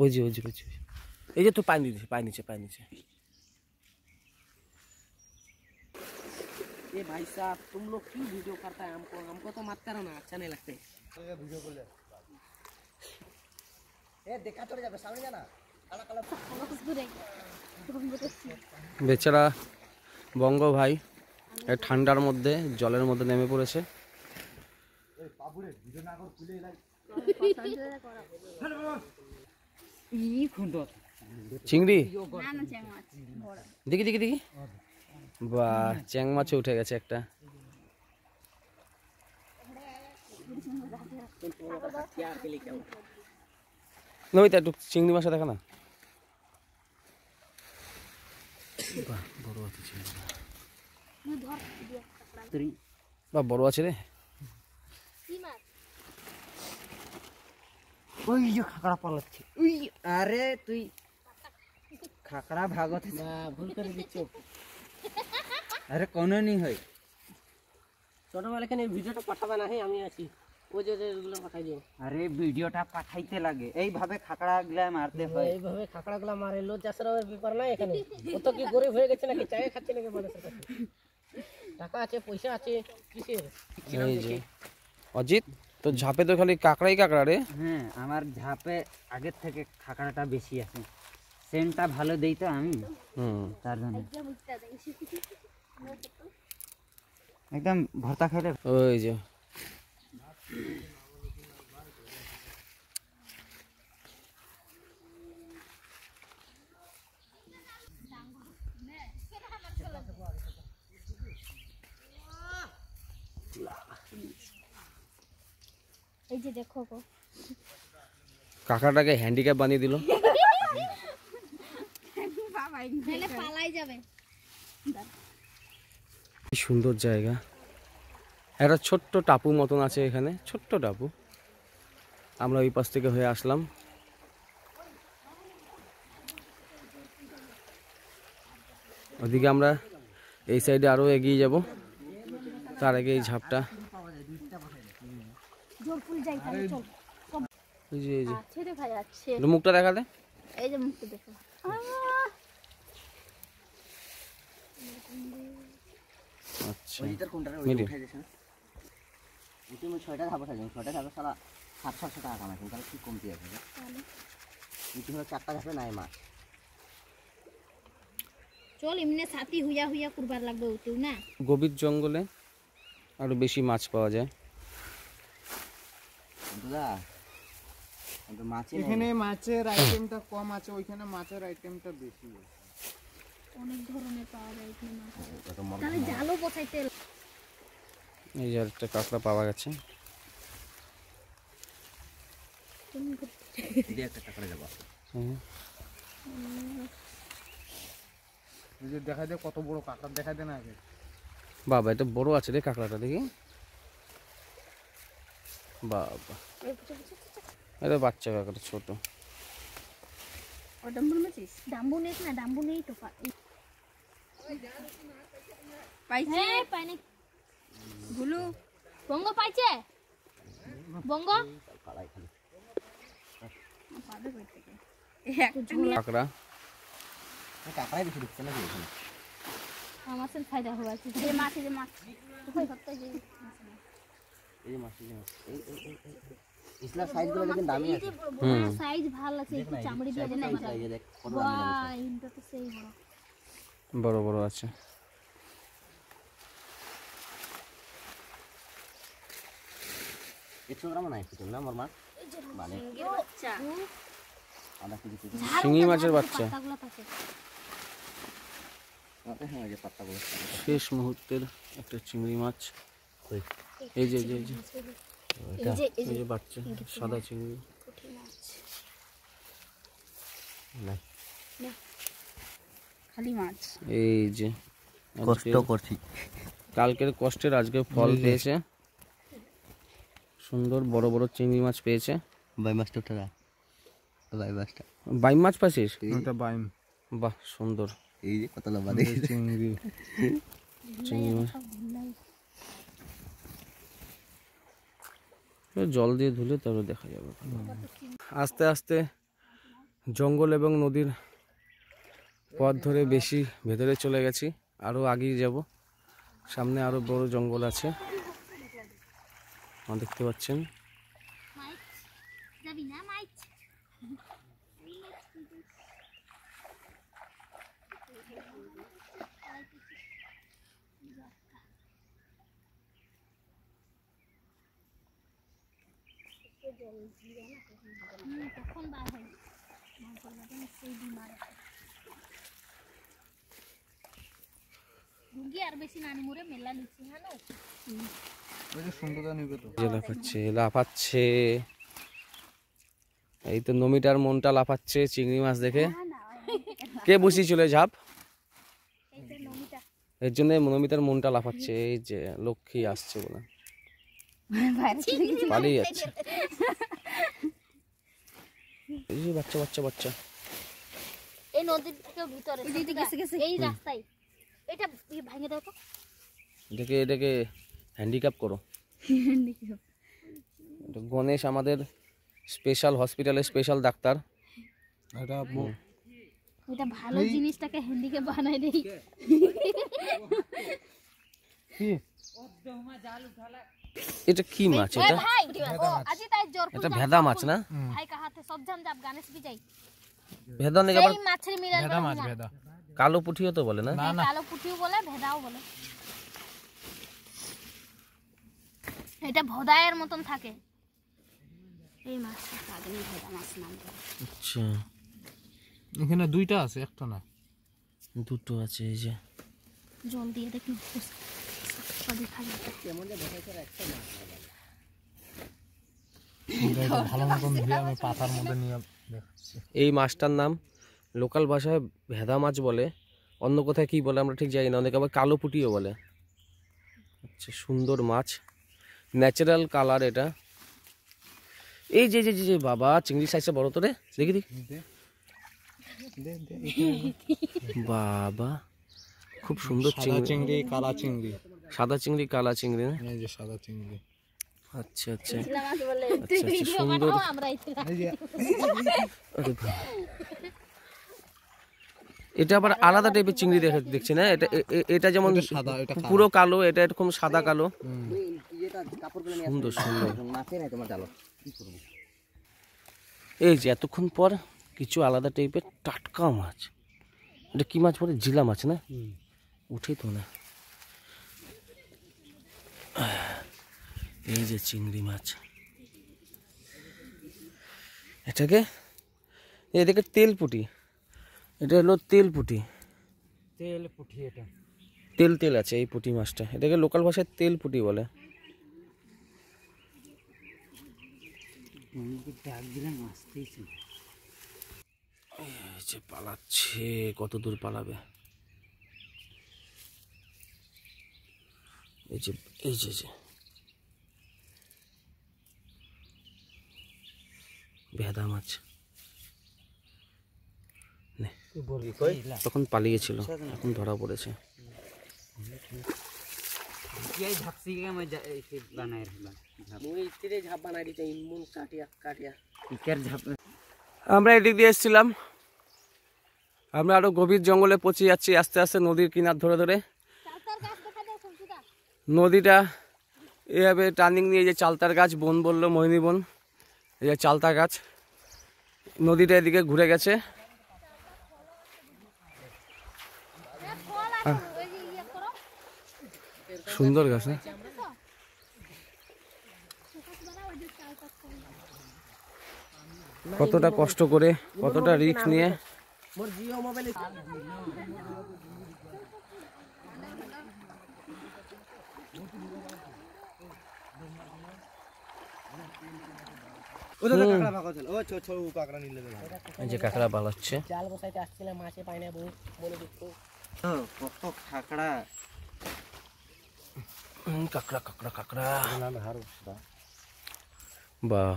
ওই যে ওই যে ওই যে এই যে তো পানি দিচ্ছে, পানি নিচে পানি নিচে। ये भाई साहब तुम लोग क्यों वीडियो करता है? हमको तो मत करो ना, अच्छा नहीं लगते। वीडियो को ले ए देखा चले जाबे सामने जाना काला काला বেচারা বঙ্গ ভাই এই ঠান্ডার মধ্যে জলের মধ্যে নেমে পড়েছে। চিংড়ি দেখি দেখি দেখি, বাহ চ্যাং মাছে উঠে গেছে একটা। নমিতা একটু চিংড়ি মাছটা দেখা না। বাহ বড় আছে চিংড়ি, বাহ বড় আছে রে। ওই যে খাকড়া পালাচ্ছে। ওই আরে তুই খাকড়া ভাগত না, ভুল করে দিচ্ছ। আরে কোনো नहीं হয়। ছোটবেলা এখানে ভিডিওটা পাঠাবে না, হ্যাঁ আমি আছি, ওই যে ওগুলো পাঠাই দিও। আরে ভিডিওটা পাঠাইতে লাগে, এইভাবে খাকড়া গুলা মারতে হয়। এইভাবে খাকড়াগুলা মারে, লজ্জাসরমের ব্যাপার নাই এখানে। ও তো কি গরিব হয়ে গেছে নাকি, চায়ে খাচ্ছে নাকি মানুষের কাছে? টাকা আছে, পয়সা আছে, কিসের? এই যে অজিত, তো ঝাপে তো খালি কাঁকড়াই কাঁকড়া রে। হ্যাঁ, আমার ঝাপে আগের থেকে খাকড়াটা বেশি আছে, সেন্টটা ভালো দেই তো আমি, তার জন্য একদম ভর্তা খাইলে। ওই যে এই যে দেখো গো, কাঁকড়াটাকে হ্যান্ডিক্যাপ বানিয়ে দিল। তাহলে পালাই যাবে। কি সুন্দর জায়গা, একটা ছোট্ট টাপু মতন আছে এখানে, ছোট্ট টাপু। আমরা ওই পাশ থেকে হয়ে আসলাম। ওদিকে আমরা এই সাইডে আরো এগিয়ে যাব, তার আগে এই ঝাপটা। জোরফুল যাই তাহলে চল। এই যে আছে রে ভাই, আছে। একটু মুখটা দেখা দে। এই যে মুখটা দেখো। আচ্ছা, ওইটার কোনটা রে? Medium. উঠাই দিছ না? তুমি 6টা ধাপ আছে, 6টা ধাপে সালা 700 টাকা কামাইছেন, তাহলে কি কমতি আছে? ইতি হলো 4টা ধাপে নাই মাছ। চল এমনি সাথী হুইয়া হুইয়া করবার লাগবে ওতেও না। গভীর জঙ্গলে আরো বেশি মাছ পাওয়া যায়। দাদা কিন্তু মাছই এখানে মাছের আইটেমটা কম আছে, ওইখানে মাছের আইটেমটা বেশি আছে। অনেক ধরনের পাওয়া যায় এখানে মাছ। কত মর তাহলে জালও বসাইতে। এই যে একটা কাঁকড়া পাওয়া গেছে। দিয়ে একটা কাকড়া যাবো। হুম। এই যে দেখা দে কত বড় কাঁকড়া, দেখা দে না আগে। বাবা, এটা বড় আছে রে কাঁকড়াটা, দেখি। বাবা, এটা বাচ্চা কাঁকড়া, ছোট। ও ডাম্বু মাছিস? ডাম্বু নেই না, ডাম্বু নেই তো। পাইছে? হ্যাঁ, পাইনি। গুলু বঙ্গ পাইছে? বঙ্গ কালাই খালি কাঁকড়া কাকড়াই বেশি ঢুকছে না এখানে। আমার সাথে ফায়দা হবে আছে। যে মাছ, যে মাছ তুই করতে যে এই যে মাছ, এই যে মাছ, ইসলার সাইজগুলো দেখেন দামি আছে। সাইজ ভালো আছে, একটু চামড়ি দিয়ে দেন। এই যে দেখ কত দামি দামি বাহ, এটা তো সেই বড়। বড় বড় আছে। একশো গ্রাম নাই কিছু না আমার মাছ মানে বাচ্চা আধা কেজি থেকে। শিঙি মাছের বাচ্চা। পাতাগুলো থাকে। হ্যাঁ, এই যে পাত্তাগুলো শেষ মুহূর্তের একটা চিংড়ি মাছ। এই যে এই যে এই যে এই যে এই যে বাচ্চা সাদা চিংড়ি। পুঁটি মাছ না খালি মাছ। এই যে কষ্ট করছি, কালকের কষ্টের আজকে ফল পেয়েছে। সুন্দর বড় বড় চিংড়ি মাছ পেয়েছে। বাই মাছটা উঠে না, বাই মাছটা বাইম মাছ পাইছিস? ওটা বাইম। বাহ, সুন্দর এই যে কত লম্বা দেখি চিংড়ি। চিংড়ি মাছ। জল দিয়ে ধুলে তারপরে দেখা যাবে। আস্তে আস্তে জঙ্গল এবং নদীর পথ ধরে বেশি ভেতরে চলে গেছি, আরও আগিয়ে যাব। সামনে আরও বড় জঙ্গল আছে, দেখতে পাচ্ছেন। মাছ যাবি না? মাছ তখন বার হয় সেই বিমার রুগী আর বেশি নানি মোড়ে মেলা নিচ্ছি। হ্যাঁ ওই যে সুন্দরতা নিবে তো। যে লাফাচ্ছে লাফাচ্ছে, এই তো নমিটার মনটা লাফাচ্ছে চিংড়ি মাছ দেখে। কে বসিয়েছিল ঝাপ? এর জন্য নমিতার মনটা লাফাচ্ছে। এই যে লক্ষ্মী আসছে বলে পালিয়ে যাচ্ছে। এই যে বাচ্চা বাচ্চা বাচ্চা, এই নদীর থেকে ভিতরে এই রাস্তায় এটা ভেঙে দাও তো। এটাকে হ্যান্ডিক্যাপ করো। এটা গণেশ আমাদের স্পেশাল হসপিটালের স্পেশাল ডাক্তার। এটা ভালো জিনিসটাকে হ্যান্ডিক্যাপ বানাই দেই। এটা কি মাছ এটা? ভাই ও আজি তাই জোর এটা ভেদা মাছ না? ভাই কাহাতে সব জান যাব গণেশ বিজয় ভেদা নাকি আবার এই মাছের মিলান ভেদা মাছ ভেদা কালো পুঁটিও তো বলে না? কালো পুঁটিও বলে ভেদাও বলে। এটা ভদায়ের মতন থাকে এই মাছটা, কাগনি ভেদা মাছ নাম করে। আচ্ছা এখানে দুইটা আছে, একটা না। দুটো আছে এই যে। জল দিয়ে দেখি সবই খালি ভালো মতন ধুয়ে আমি পাতার মধ্যে নিয়ে দেখাচ্ছি। এই মাছটার নাম লোকাল ভাষায় ভেদা মাছ বলে, অন্য কোথায় কি বলে আমরা ঠিক জানি না, অনেকে আবার কালো পুঁটিও বলে। আচ্ছা সুন্দর মাছ, ন্যাচারাল কালার এটা। এই যে যে যে বাবা চিংড়ি সাইজটা বড় তো রে, দেখি দেখি বাবা খুব সুন্দর চিংড়ি, কালা চিংড়ি, সাদা চিংড়ি কালা চিংড়ি না? এই যে সাদা চিংড়ি। আচ্ছা আচ্ছা মাছ বলে আচ্ছা আচ্ছা সুন্দর। আমরা ইতলা আরে বাবা। এটা আবার আলাদা টাইপের চিংড়ি দেখছি না? এটা যেমন সাদা, এটা পুরো কালো, এটা এরকম সাদা কালো। ইয়েটা কাপড়গুলো নিয়ে সুন্দর সুন্দর। মাছে নাই তোমার জালো কি করবো। এই যে এতক্ষণ পর কিছু আলাদা টাইপের টাটকা মাছ। এটা কি মাছ বলে? জিলা মাছ না? উঠেই তো না। এই যে চিংড়ি মাছ, এটাকে এদিকে তেল পুঁটি, এটা হলো তেল পুঁটি। তেল পুঁটি, এটা তেল তেল আছে এই পুঁটি মাছটা, এটাকে লোকাল ভাষায় তেল পুঁটি বলে। ডাক দিলে মাছতেইছে। এই যে পালাচ্ছে, কত দূর পালাবে? এই যে এই যে যে ভেদা মাছ নে। তখন পালিয়েছিল, এখন ধরা পড়েছে। ঝাপসি বানায় ঝাপ বানাই দিতে ইমন কাটিয়া কাটিয়া ঝাপ। আমরা এদিক দিয়ে এসেছিলাম, আমরা আরো গভীর জঙ্গলে পৌঁছে যাচ্ছি আস্তে আস্তে, নদীর কিনার ধরে ধরে। চালতার গাছ দেখা দাও সবজিটা নদীটা এভাবে টার্নিং নিয়ে, যে চালতার গাছ বন বললো মোহিনী বন, এই যে চালতা গাছ, নদীটা এদিকে ঘুরে গেছে। ফল আছে ওই যে ইয়া করো সুন্দর গাছ না? কতটা কষ্ট করে, কতটা রিস্ক নিয়ে। মোর জিও মোবাইলে এই যে কাঁকড়া পালাচ্ছে। জাল বসাইতে আসছিলাম, মাছে পাই না বউ বলে দেখো কত খাকড়া কাঁকড়া কাঁকড়া কাঁকড়া বাহ।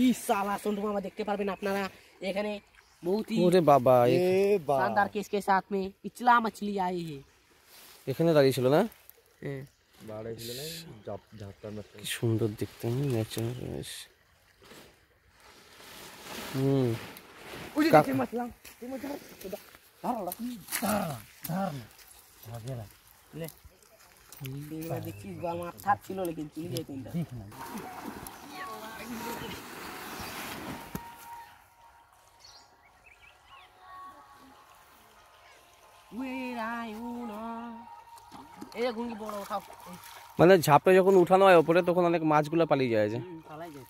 ই সালা সন্টু মামা দেখতে পারবেন আপনারা এখানে बहुत ही ওরে বাবা, शानदार केस के साथ में पिछला मछली आई है। এখানে দাঁড়িয়েছিল না? হ্যাঁ কি সুন্দর দেখতে, ন্যাচারাল। देखिए माथा ছিল लेकिन चली गई तीनটা মানে ঝাপে যখন উঠানো হয় ওপরে, তখন অনেক মাছগুলো পালিয়ে যায়। যে পালাই যায়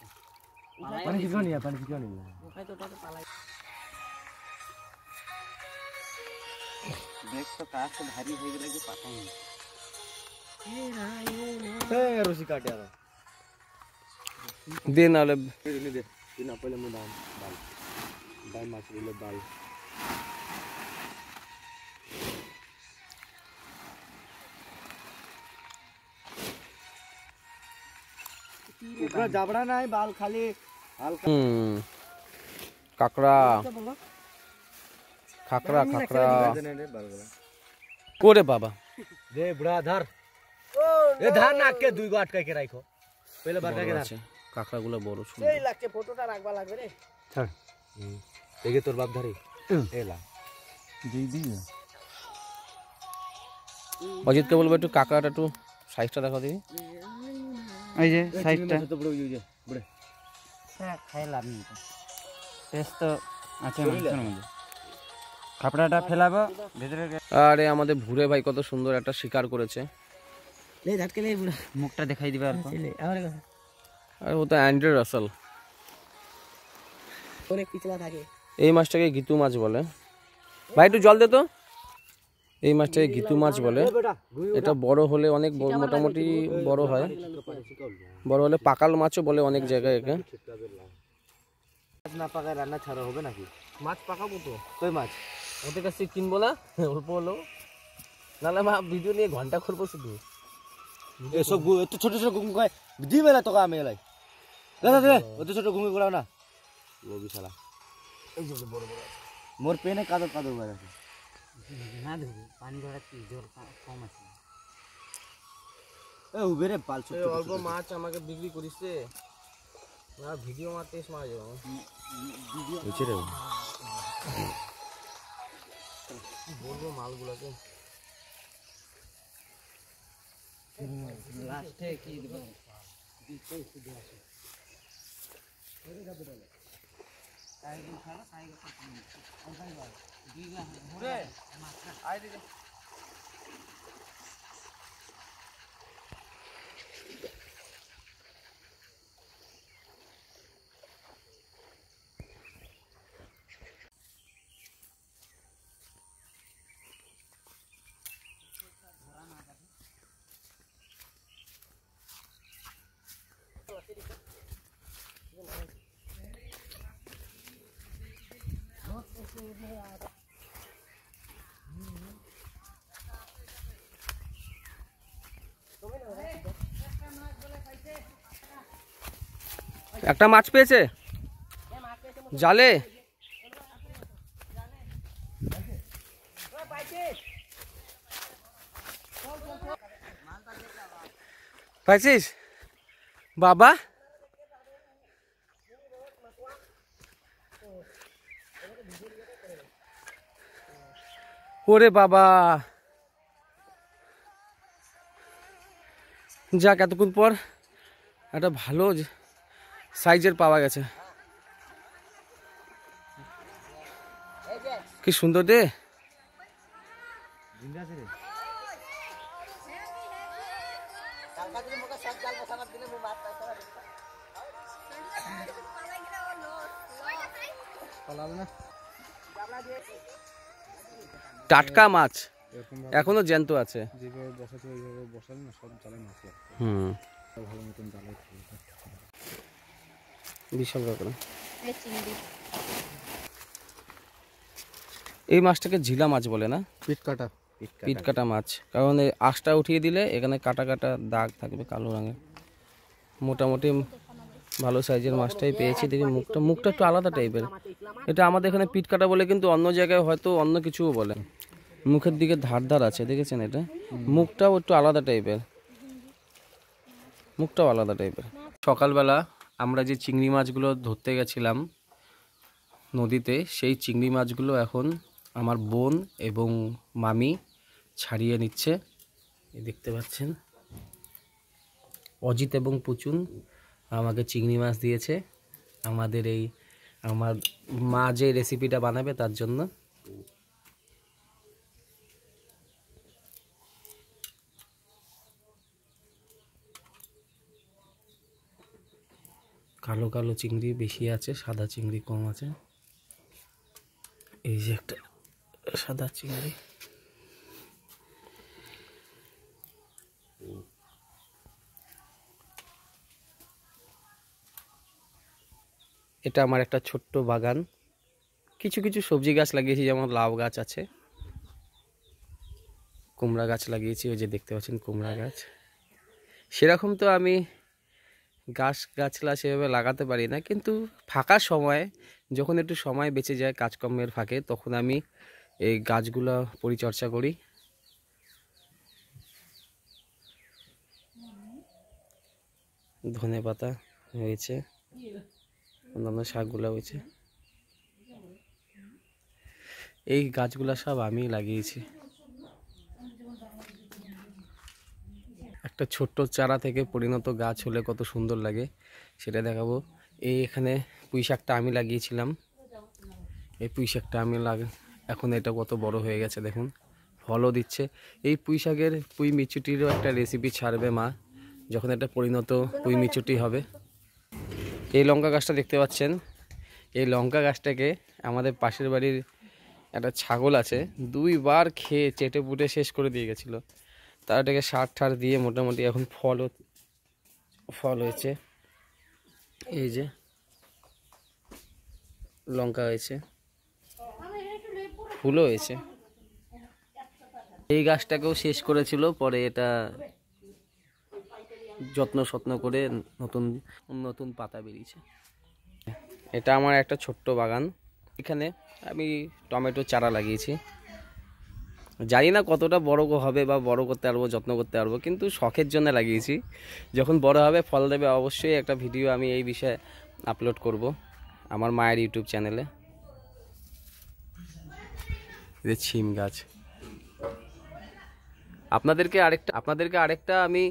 দেখ তো কাজ তো ভারী হয়ে গেলে যে পাতা নেই। দে নাহলে জাবড়া নাই, বাল খালি কাঁকড়া কাঁকড়া কাঁকড়া করে বাবা। दे बुढ़ा धर ए धार नाक के दुई गो अटका के राखो पहले बार के আছে কাঁকড়াগুলো বড় সুন্দর এই লাগছে ফটোটা রাখবা লাগবে রে धर एगे तोर बाप धरे एला অজিতকে বলবো একটু কাঁকড়াটা একটু সাইজটা দেখা দিবি এই যে সাইডটা तो बड़ो ये बड़े খাই লাভ নেই টেস্ট তো আছে মাংসের মধ্যে খাপড়াটা ফেলাবো ভেতরে আরে আমাদের ভুরে ভাই কত সুন্দর একটা শিকার করেছে ले झटके ले बुढ़ा মুখটা দেখাই দিবে আর ले और আরে ও তো অ্যান্ড্রে রাসেল অনেক পিছলা থাকে এই মাছটাকে গিতু মাছ বলে ভাই একটু জল দে তো এই মাছটাকে গিতু মাছ বলে এটা বড় হলে অনেক মোটামুটি বড় হয় বড় হলে পাকাল মাছও বলে অনেক জায়গায় একে माछ ना पकाए रान्ना छाड़ा होबे नाकि মাছ পাকাবো তো कोई माछ ওদের কাছে কিনবো না অল্প হলো নাহলে মা ভিডিও নিয়ে ঘন্টা করবো শুধু ए सब तो छोटे छोटे गुंग काय दी बेला तो काम एलाई दादा दे ओ तो छोटे गुंग गुड़ाओ ना वो भी साला मोर पेने कादर कादर हुआ है না ধরবে পানি ধরা কি জল কম আছে ए उबे रे पाल এই অল্প মাছ আমাকে বিক্রি করিস রে না ভিডিও মারতে এসে মারা যাবো বুঝছে রে বলবো মালগুলোকে লাস্টে কি দিব একটা মাছ পেয়েছে জালে পাইছিস বাবা ওরে বাবা যাক এতক্ষণ পর একটা ভালো সাইজের পাওয়া গেছে কি সুন্দর রে টাটকা মাছ এখনো জ্যান্ত আছে যেভাবে বসাতে ওইভাবে বসালে না সব জালে মাছ লাগবে হুম ভালো মতন জালে বিশাল ব্যাপার এই চিংড়ি এই মাছটাকে ঝিলা মাছ বলে না পিট কাটা পিট কাটা মাছ কারণ এই আঁশটা উঠিয়ে দিলে এখানে কাটা কাটা দাগ থাকবে কালো রঙের মোটামুটি ভালো সাইজের মাছটাই পেয়েছি দেখি মুখটা একটু আলাদা টাইপের এটা আমাদের এখানে পিট কাটা বলে কিন্তু অন্য জায়গায় হয়তো অন্য কিছুও বলে মুখের দিকে ধার আছে দেখেছেন এটা মুখটাও একটু আলাদা টাইপের মুখটাও আলাদা টাইপের সকালবেলা আমরা যে চিংড়ি মাছগুলো ধরতে গেছিলাম নদীতে সেই চিংড়ি মাছগুলো এখন আমার বোন এবং মামি ছাড়িয়ে নিচ্ছে এই দেখতে পাচ্ছেন অজিত এবং পুচুন আমাকে চিংড়ি মাছ দিয়েছে আমাদের এই আমার মা যে রেসিপিটা বানাবে তার জন্য কালো কালো চিংড়ি বেশি আছে সাদা চিংড়ি কম আছে এই যে একটা সাদা চিংড়ি এটা আমার একটা ছোট্ট বাগান কিছু কিছু সবজি গাছ লাগিয়েছি যেমন লাউ গাছ আছে কুমড়া গাছ লাগিয়েছি ওই যে দেখতে পাচ্ছেন কুমড়া গাছ সেরকম তো আমি গাছলা সেভাবে লাগাতে পারি না কিন্তু ফাঁকা সময় যখন একটু সময় বেঁচে যায় কাজকর্মের ফাঁকে তখন আমি এই গাছগুলো পরিচর্যা করি ধনে পাতা হয়েছে, অন্যান্য শাকগুলো হয়েছে। এই গাছগুলো সব আমি লাগিয়েছি। একটা ছোট্ট চারা থেকে পরিণত গাছ হলে কত সুন্দর লাগে সেটা দেখাবো। এখানে পুঁই শাকটা আমি লাগিয়েছিলাম। এই পুঁই শাকটা এখন এটা কত বড় হয়ে গেছে দেখুন, ফলও দিচ্ছে। এই পুঁই শাকের পুঁই মিচুটিরও একটা রেসিপি ছাড়বে মা, যখন এটা পরিণত পুঁই মিচুটি হবে। এই লঙ্কা গাছটা দেখতে পাচ্ছেন, এই লঙ্কা গাছটাকে আমাদের পাশের বাড়ির একটা ছাগল আছে, 2 বার খেয়ে চেটে পুটে শেষ করে দিয়ে গেছিলো। তার এটাকে সার ঠার দিয়ে মোটামুটি এখন ফল হয়েছে। এই যে লঙ্কা হয়েছে, ফুলও হয়েছে। এই গাছটাকেও শেষ করেছিল, পরে এটা যত্ন করে নতুন নতুন পাতা বেরিয়েছে। এটা আমার একটা ছোট্ট বাগান, এখানে আমি টমেটো চারা লাগিয়েছি। জানি না কতটা বড় হবে বা বড় করতে পারবো, যত্ন করতে পারবো, কিন্তু শখের জন্য লাগিয়েছি। যখন বড় হবে ফল দেবে অবশ্যই একটা ভিডিও আমি এই বিষয়ে আপলোড করব আমার মায়ের ইউটিউব চ্যানেলে। এই শিম গাছ। আপনাদেরকে আরেকটা আমি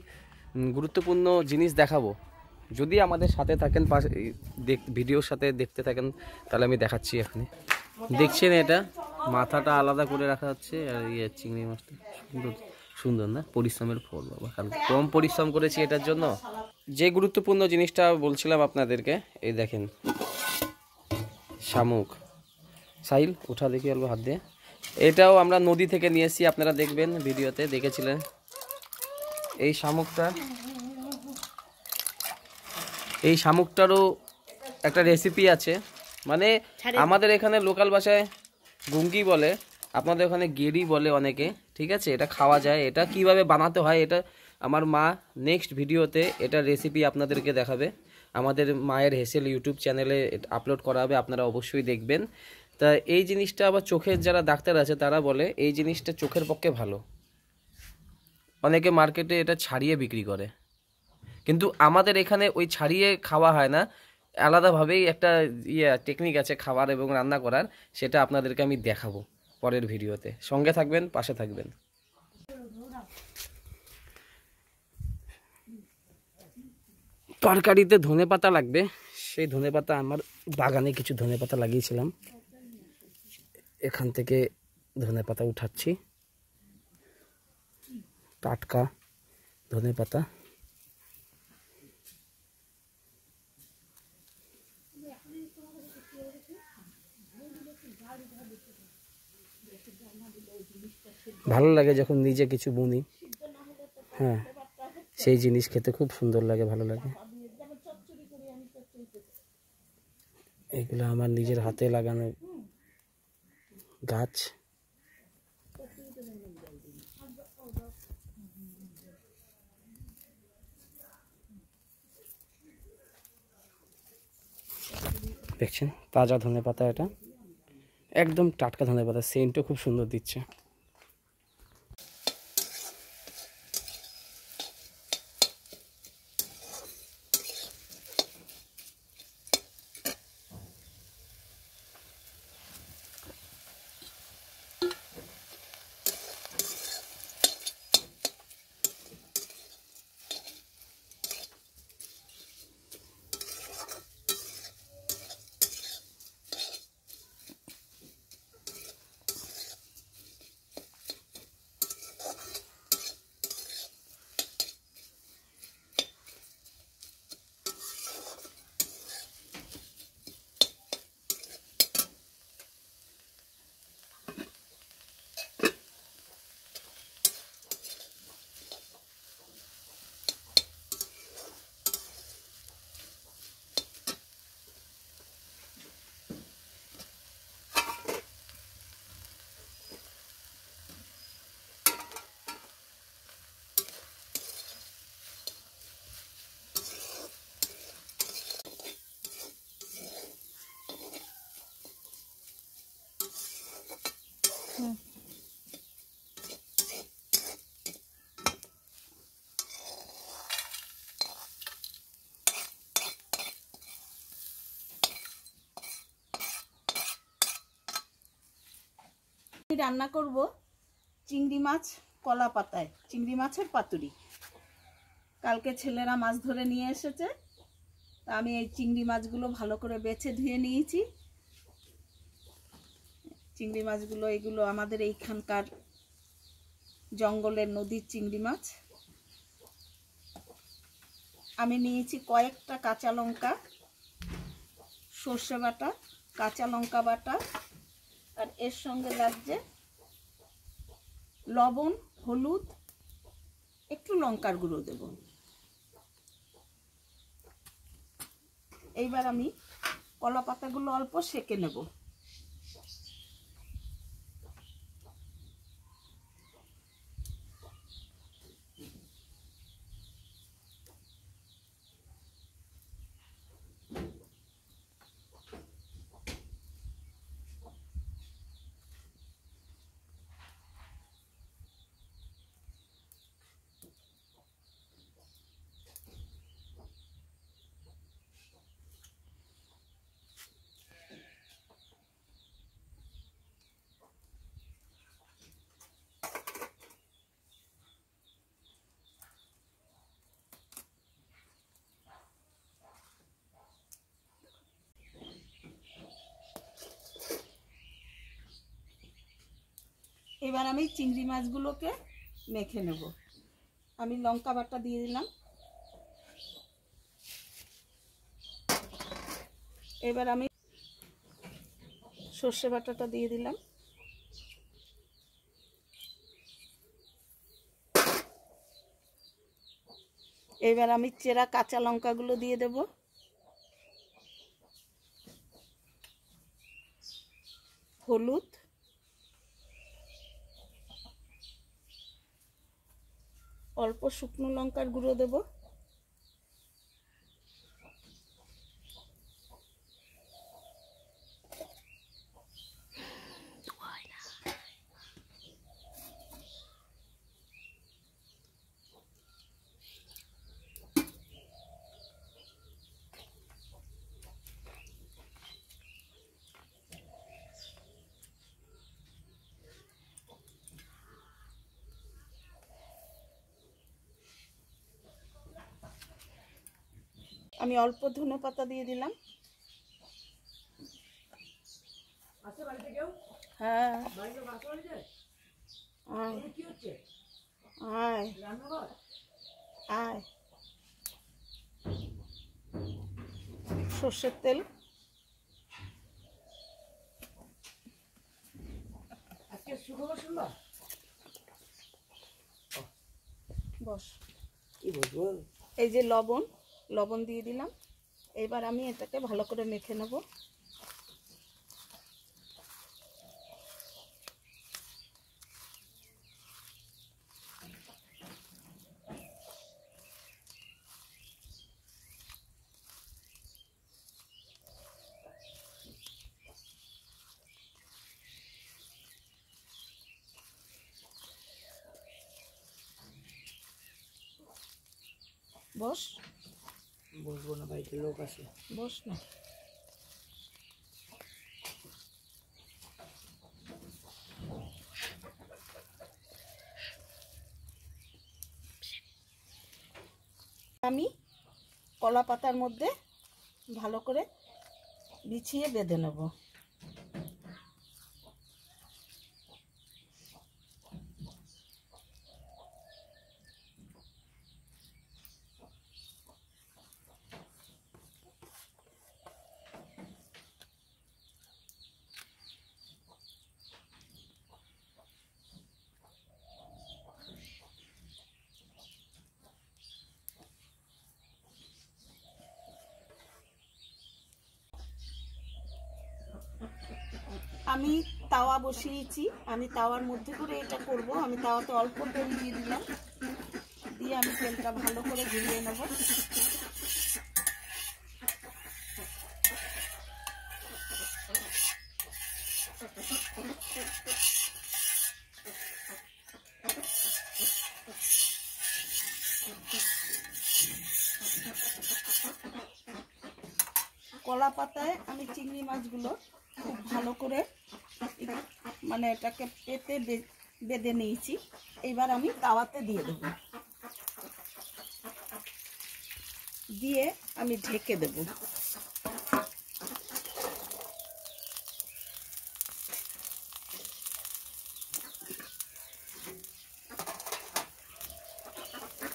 গুরুত্বপূর্ণ জিনিস দেখাবো, যদি আমাদের সাথে থাকেন, ভিডিওর সাথে দেখতে থাকেন, তাহলে আমি দেখাচ্ছি। এখানে দেখছেন এটা মাথাটা আলাদা করে রাখা হচ্ছে, আর চিংড়ি মাছটা সুন্দর না, পরিশ্রমের ফল বাবা, কারণ কম পরিশ্রম করেছি এটার জন্য। যে গুরুত্বপূর্ণ জিনিসটা বলছিলাম আপনাদেরকে, এই দেখেন শামুক। সাহিল উঠা দেখি অল্প হাত দিয়ে। এটাও আমরা নদী থেকে নিয়ে এসেছি, আপনারা দেখবেন ভিডিওতে দেখেছিলেন। এই শামুকটারও একটা রেসিপি আছে, মানে আমাদের এখানে লোকাল ভাষায় গুঙ্গি বলে, আপনাদের ওখানে গেরি বলে অনেকে, ঠিক আছে। এটা খাওয়া যায়। এটা কিভাবে বানাতে হয় এটা আমার মা নেক্সট ভিডিওতে এটা রেসিপি আপনাদেরকে দেখাবে। আমাদের মায়ের হেসেল ইউটিউব চ্যানেলে আপলোড করা হবে, আপনারা অবশ্যই দেখবেন। তা এই জিনিসটা আবার চোখের যারা ডাক্তার আছে তারা বলে এই জিনিসটা চোখের পক্ষে ভালো। অনেকে মার্কেটে এটা ছাড়িয়ে বিক্রি করে, কিন্তু আমাদের এখানে ওই ছাড়িয়ে খাওয়া হয় না, আলাদাভাবেই একটা টেকনিক আছে খাবার এবং রান্না করার, সেটা আপনাদেরকে আমি দেখাবো পরের ভিডিওতে। সঙ্গে থাকবেন, পাশে থাকবেন। তরকারিতে ধনেপাতা লাগবে, সেই ধনেপাতা আমার বাগানে কিছু ধনেপাতা লাগিয়েছিলাম, এখান থেকে ধনেপাতা উঠাচ্ছি, টাটকা ধনেপাতা। ভালো লাগে যখন নিজে কিছু বুনি, হ্যাঁ, সেই জিনিস খেতে খুব সুন্দর লাগে, ভালো লাগে। এগুলো আমার নিজের হাতে লাগানো গাছ। দেখছেন তাজা ধনেপাতা, এটা একদম টাটকা ধনেপাতা, সেন্টও খুব সুন্দর দিচ্ছে। রান্না করব চিংড়ি মাছ কলা পাতায়, চিংড়ি মাছের পাতুরি। কালকে ছেলেরা মাছ ধরে নিয়ে এসেছে, তা আমি এই চিংড়ি মাছগুলো ভালো করে বেছে ধুয়ে নিয়েছি। চিংড়ি মাছগুলো এগুলো আমাদের এইখানকার জঙ্গলের নদীর চিংড়ি মাছ। আমি নিয়েছি কয়েকটা কাঁচা লঙ্কা, সর্ষে বাটা, কাঁচা লঙ্কা বাটা, আর এর সঙ্গে লাগছে লবণ, হলুদ, একটু লঙ্কার গুঁড়ো দেব। এইবার আমি কলা পাতাগুলো অল্প সেঁকে নেব। এবার আমি চিংড়ি মাছগুলোকে মেখে নেব। আমি লঙ্কা বাটা দিয়ে দিলাম। এবার আমি সর্ষে বাটাটা দিয়ে দিলাম। এবার আমি চেরা কাঁচা লঙ্কাগুলো দিয়ে দেব। হলুদ, অল্প শুকনো লঙ্কার গুঁড়ো দেব। আমি অল্প ধনে পাতা দিয়ে দিলাম। হ্যাঁ, আয় আয়। সর্ষের তেল, বস। এই যে লবণ, লবণ দিয়ে দিলাম। এবার আমি এটাকে ভালো করে মেখে নেব। বস। বসবো না, বাড়িতে লোক আছে। বস না। আমি কলা পাতার মধ্যে ভালো করে বিছিয়ে বেঁধে নেব। আমি তাওয়া বসিয়েছি। আমি তাওয়ার মধ্যে করে এটা করব। আমি তাওয়াতে অল্প তেল দিয়ে দিলাম, দিয়ে আমি তেলটা ভালো করে ঘুরিয়ে নেব। কলা পাতায় আমি চিংড়ি মাছগুলো খুব ভালো করে মানে এটাকে পেতে বেঁধে নিয়েছি। এইবার আমি তাওয়াতে দিয়ে দেব, দিয়ে আমি ঢেকে দেব।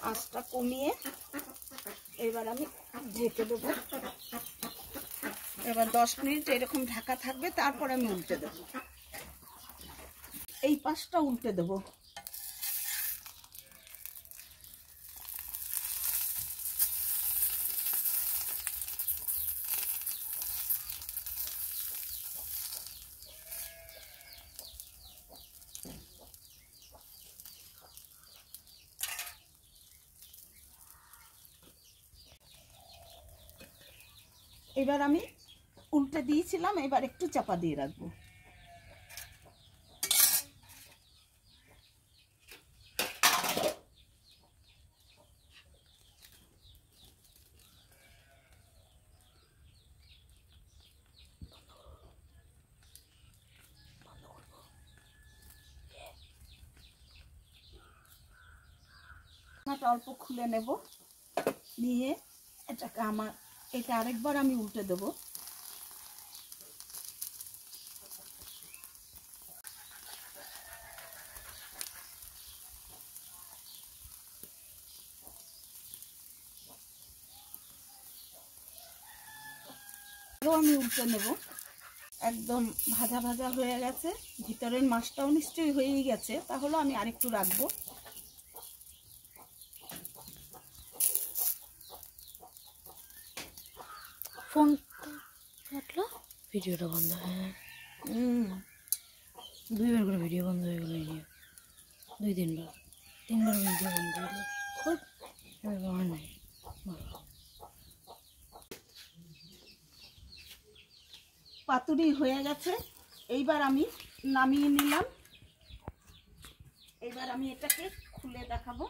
আঁচটা কমিয়ে এবার আমি ঢেকে দেবো। এবার 10 মিনিট এরকম ঢাকা থাকবে, তারপর আমি উল্টে দেব। এই পাশটা উল্টে দেব। এবার আমি উল্টে দিয়েছিলাম, এবার একটু চাপা দিয়ে রাখবো। অল্প খুলে নেব, নিয়ে এটাকে এটা আরেকবার আমি উল্টে দেব। আমি উল্টে নেব। একদম ভাজা ভাজা হয়ে গেছে, ভিতরের মাছটাও নিশ্চয়ই হয়েই গেছে, তাহলে আমি আরেকটু রাখবো। ফোন কাটলো, ভিডিওটা বন্ধ হয়ে 2বার করে ভিডিও বন্ধ হয়ে গেল। 2-3বার 3বার ভিডিও বন্ধ হয়ে গেল। খুব নেই। পাতুরি হয়ে গেছে, এইবার আমি নামিয়ে নিলাম। এবার আমি এটাকে খুলে দেখাবো।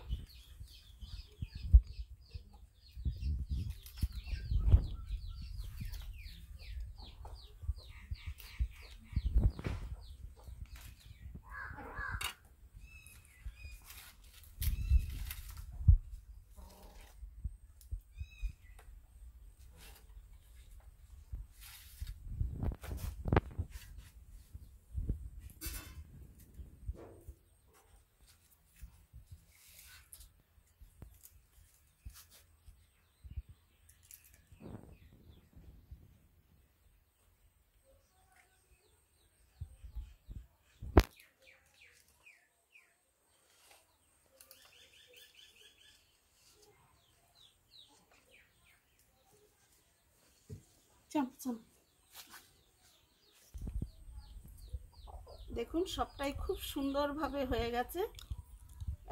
দেখুন সবটাই খুব সুন্দরভাবে হয়ে গেছে,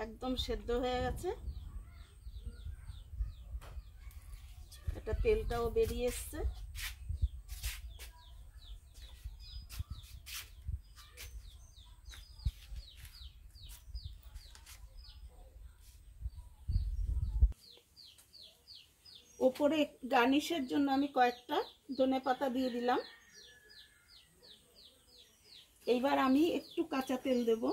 একদম সেদ্ধ হয়ে গেছে। এটা তেলটাও বেরিয়ে এসছে। ওপরে গার্নিশের জন্য আমি কয়েকটা ধনেপাতা দিয়ে দিলাম। এইবার আমি একটু কাঁচা তেল দেব।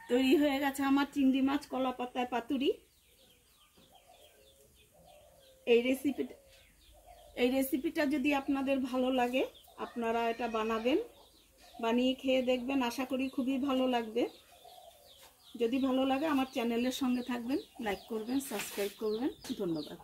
তৈরি হয়ে গেছে আমার চিংড়ি মাছ কলা পাতায় পাতুরি। এই রেসিপিটা যদি আপনাদের ভালো লাগে, আপনারা এটা বানাবেন, বানিয়ে খেয়ে দেখবেন। আশা করি খুবই ভালো লাগবে। যদি ভালো লাগে আমার চ্যানেলের সঙ্গে থাকবেন, লাইক করবেন, সাবস্ক্রাইব করবেন। ধন্যবাদ।